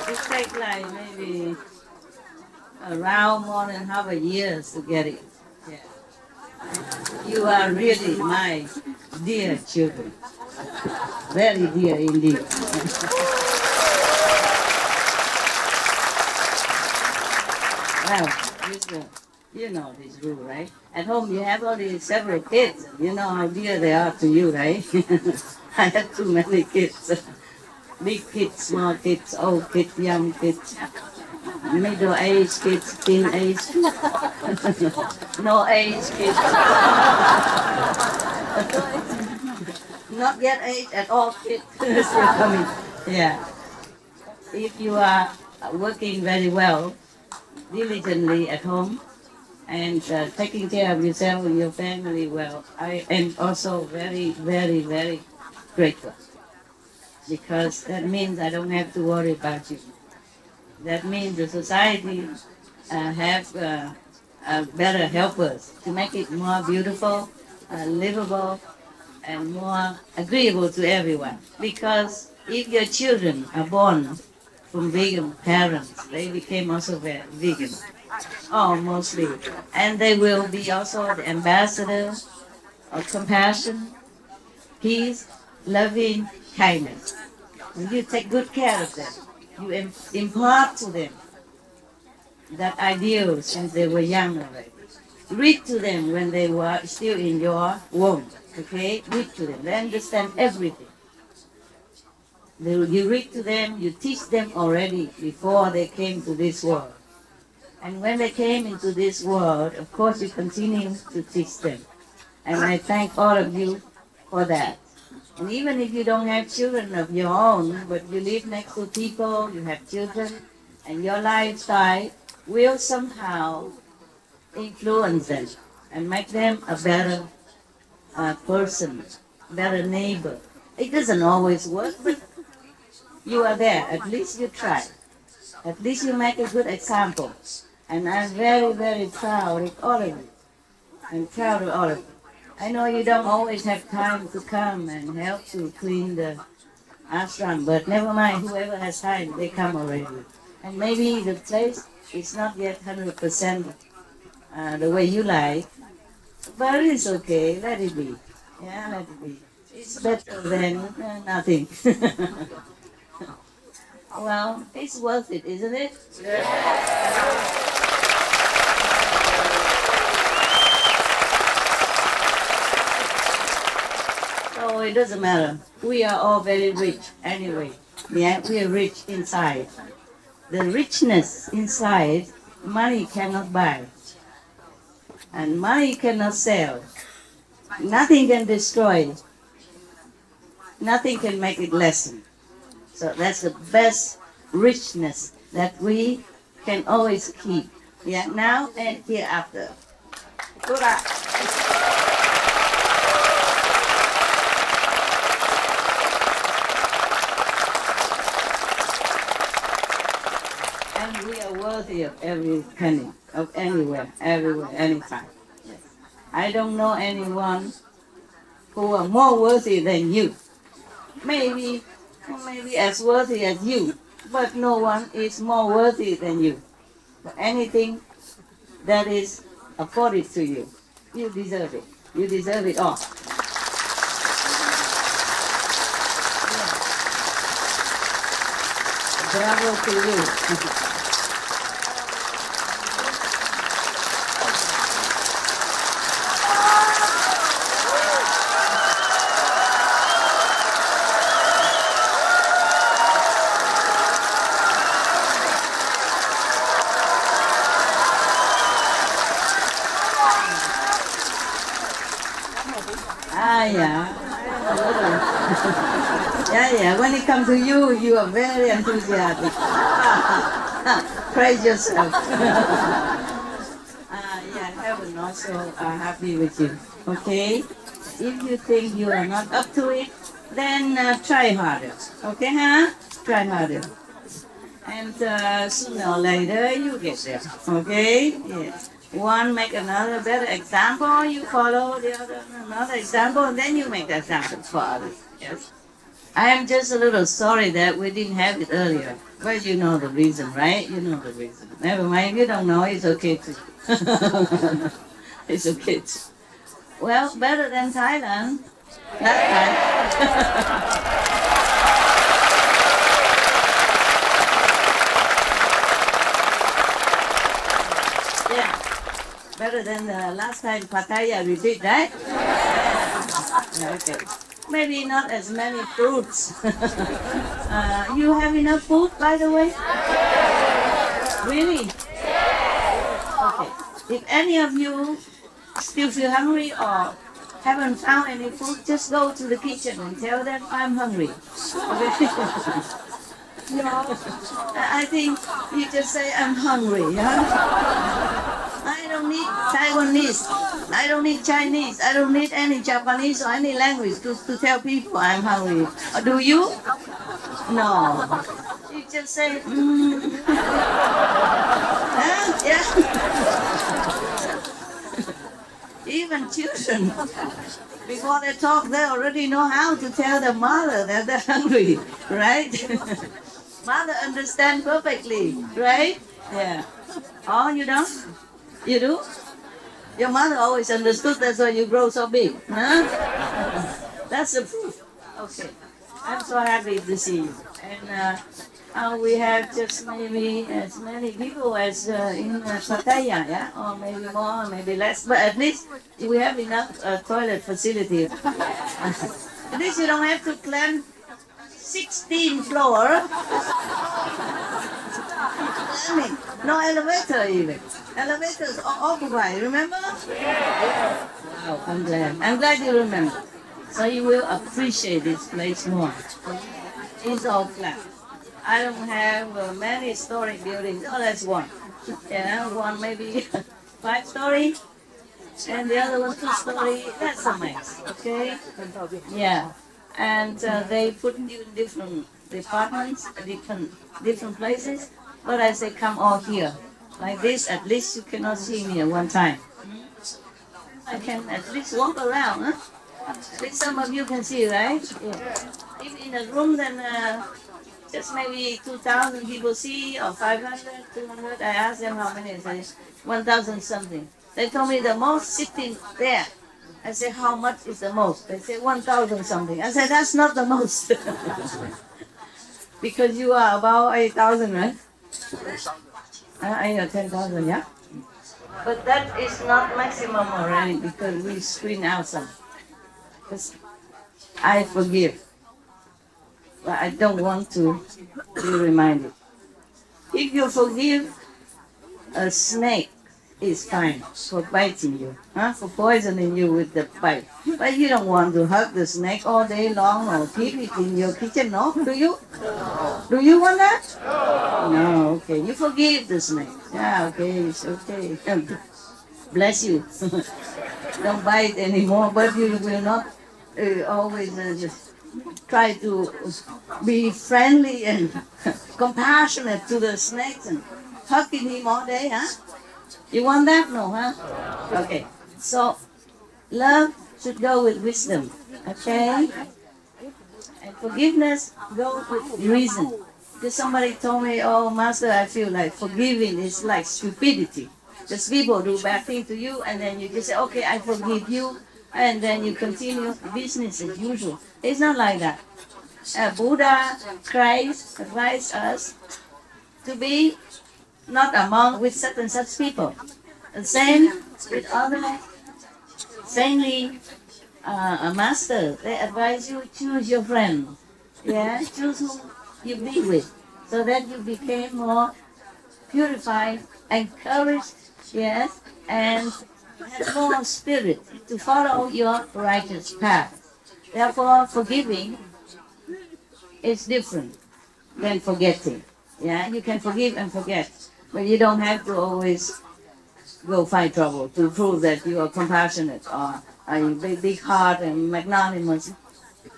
It takes like maybe around more than half a year to get it. Yeah. You are really my dear children. Very dear indeed. Well, you know this rule, right? At home you have only several kids. You know how dear they are to you, right? I have too many kids. Big kids, small kids, old kids, young kids. Middle-aged kids, teenage, no age kids, not yet age at all kids. Still coming. Yeah. If you are working very well, diligently at home, and taking care of yourself and your family well, I am also very, very, very grateful, because that means I don't have to worry about you. That means the society have better helpers to make it more beautiful, livable, and more agreeable to everyone. Because if your children are born from vegan parents, they became also vegan, mostly. And they will be also the ambassador of compassion, peace, loving, kindness. And you take good care of them. You impart to them that ideal since they were young already. Read to them when they were still in your womb, okay? Read to them. They understand everything. You read to them, you teach them already before they came to this world. And when they came into this world, of course you continue to teach them. And I thank all of you for that. And even if you don't have children of your own, but you live next to people, you have children, and your lifestyle will somehow influence them and make them a better person, better neighbor. It doesn't always work, but you are there. At least you try. At least you make a good example. And I'm very, very proud of all of you. I'm proud of all of you. I know you don't always have time to come and help to clean the ashram, but never mind, whoever has time, they come already. And maybe the place is not yet 100% the way you like, but it's okay, let it be. Yeah, let it be. It's better than nothing. Well, it's worth it, isn't it? Yeah. So it doesn't matter. We are all very rich anyway. Yeah, we are rich inside. The richness inside, money cannot buy. And money cannot sell. Nothing can destroy it. Nothing can make it lessen. So that's the best richness that we can always keep. Yeah, now and hereafter. Tura. And we are worthy of every penny, of anywhere, everywhere, anytime. Yes. I don't know anyone who are more worthy than you. Maybe as worthy as you, but no one is more worthy than you. For anything that is afforded to you, you deserve it. You deserve it all. Yeah. Bravo to you. Yeah. When it comes to you, you are very enthusiastic. Praise yourself. Heaven also are happy with you. Okay? If you think you are not up to it, then try harder. Okay, huh? Try harder. And sooner or later, you get there. Okay? Yes. One make another better example, you follow the other another example, and then you make the examples for others. Yes. I am just a little sorry that we didn't have it earlier. But you know the reason, right? You know the reason. Never mind, if you don't know, it's okay too. It's okay too. Well, better than Thailand. That time. Better than the last time Pattaya we did, right? Yeah. Okay. Maybe not as many fruits. You have enough food, by the way? Really? Okay. If any of you still feel hungry or haven't found any food, just go to the kitchen and tell them I'm hungry. Okay? I think you just say I'm hungry. Yeah? I don't need Taiwanese, I don't need Chinese, I don't need any Japanese or any language to tell people I'm hungry. Or do you? No. You just say, Yeah. Even children, before they talk, they already know how to tell their mother that they're hungry, right? Mother understands perfectly, right? Yeah. Oh, you don't? You do? Your mother always understood, that's why you grow so big. Huh? That's the proof. Okay. I'm so happy to see you. And we have just maybe as many people as in Pattaya, yeah? Or maybe more, maybe less. But at least we have enough toilet facility. At least you don't have to climb 16 floors. No elevator even. Elevators are occupied, remember? Yeah. Wow, I'm glad. I'm glad you remember. So you will appreciate this place more. It's all flat. I don't have many story buildings. Oh, that's one. Yeah, one maybe 5-story, and the other one 2-story. That's a mess, okay? Yeah. And they put you in different departments, different places. But I say, come all here. Like this, at least you cannot see me at one time. I can at least walk around. Huh? At least some of you can see, right? Yeah. If in a room, then just maybe 2,000 people see, or 500, 200. I asked them how many. They say 1,000 something. They told me the most sitting there. I said, how much is the most? They say 1,000 something. I said, that's not the most. Because you are about 8,000, right? I know 10,000, yeah? But that is not maximum already because we screen out some. Because I forgive. But I don't want to be reminded. If you forgive, a snake is fine for biting you, for poisoning you with the bite. But you don't want to hug the snake all day long or keep it in your kitchen, no? Do you? Do you want that? No, okay. You forgive the snake. Yeah, okay, it's okay. Bless you. Don't bite anymore, but you will not always just try to be friendly and compassionate to the snakes and hugging him all day, huh? You want that? No, huh? Okay. So, love should go with wisdom, okay? And forgiveness goes with reason. Because somebody told me, oh, Master, I feel like forgiving is like stupidity. Because people do bad things to you, and then you just say, okay, I forgive you, and then you continue business as usual. It's not like that. Buddha, Christ advised us to be not among with such and such people. The same with other saintly masters. They advise you choose your friends. Yeah, choose who you be with, so that you became more purified, encouraged, yes, and have more spirit to follow your righteous path. Therefore, forgiving is different than forgetting. Yeah, you can forgive and forget, but you don't have to always go find trouble to prove that you are compassionate or are you big heart and magnanimous.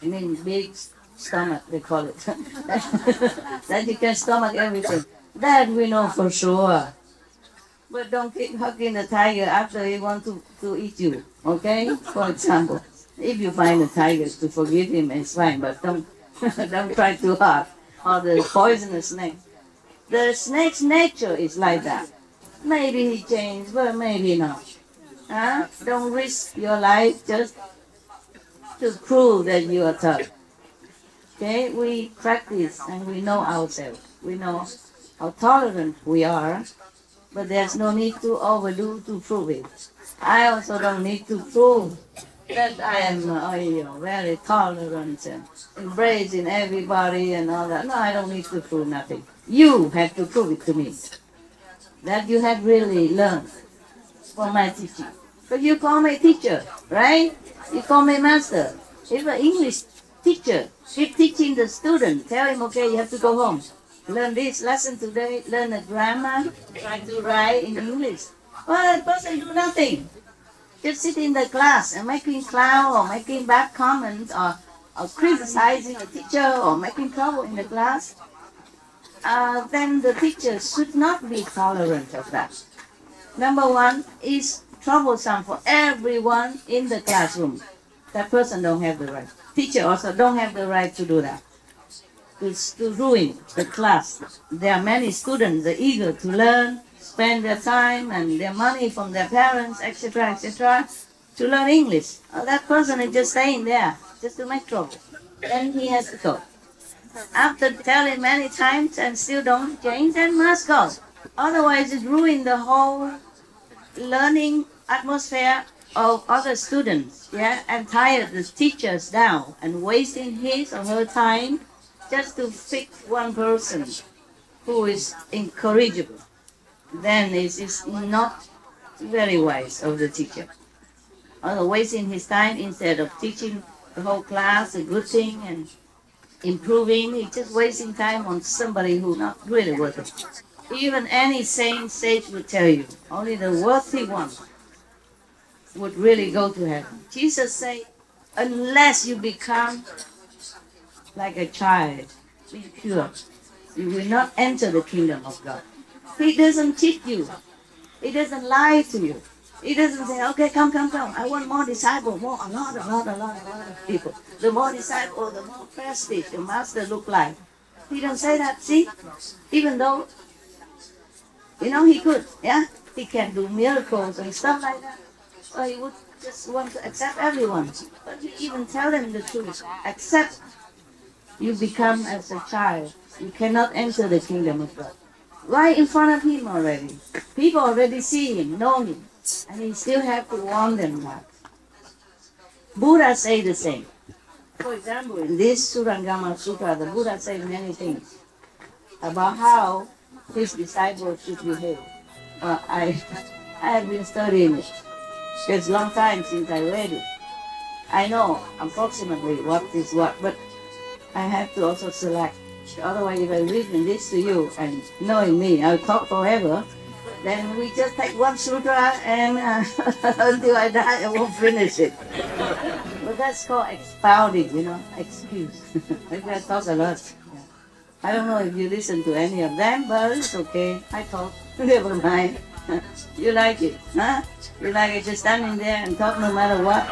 I mean, big stomach, they call it. That you can stomach everything. That we know for sure. But don't keep hugging the tiger after he wants to eat you, okay? For example, if you find a tiger to forgive him, it's fine, but don't try too hard. Or the poisonous snake. The snake's nature is like that. Maybe he changed, but maybe not. Don't risk your life just to prove that you are tough. Okay, we practice and we know ourselves. We know how tolerant we are, but there's no need to overdo to prove it. I also don't need to prove that I am very tolerant and embracing everybody and all that. No, I don't need to prove nothing. You have to prove it to me. That you have really learned from my teaching. But you call me teacher, right? You call me master. If an English teacher is teaching the student, tell him, okay, you have to go home. Learn this lesson today, learn the grammar, try to write in English. Well, that person do nothing. Just sit in the class and making clown or making bad comments or criticizing the teacher or making trouble in the class. Then the teacher should not be tolerant of that. Number one is troublesome for everyone in the classroom. That person don't have the right. Teacher also don't have the right to do that. To ruin the class. There are many students that are eager to learn, spend their time and their money from their parents, etc., to learn English. That person is just staying there, just to make trouble. Then he has to go. After telling many times and still don't change, then must go. Otherwise, it ruins the whole learning atmosphere of other students, yeah, and tire the teachers down and wasting his or her time just to fix one person who is incorrigible. Then it is not very wise of the teacher. Or wasting his time instead of teaching the whole class a good thing and improving, he's just wasting time on somebody who's not really worth it. Even any sane sage would tell you, only the worthy one would really go to heaven. Jesus said, unless you become like a child, be pure. You will not enter the kingdom of God. He doesn't cheat you. He doesn't lie to you. He doesn't say, okay, come. I want more disciples, a lot of people. The more disciples, the more prestige the master look like. He don't say that, see? Even though, he could, yeah? He can do miracles and stuff like that. So he would just want to accept everyone. But he even tell them the truth. Accept you become as a child. You cannot enter the kingdom of God. Right in front of him already. People already see him, know him. And he still have to warn them that. Buddha say the same. For example, in this Surangama Sutra, the Buddha said many things about how his disciples should behave. I have been studying it. It's a long time since I read it. I know approximately what is what, but I have to also select. Otherwise, if I read this to you, and knowing me, I'll talk forever. Then we just take one sutra and until I die, I won't finish it. But that's called expounding, excuse. Maybe I talk a lot. Yeah. I don't know if you listen to any of them, but it's okay. I talk. Never mind. You like it, huh? You like it just standing there and talk no matter what?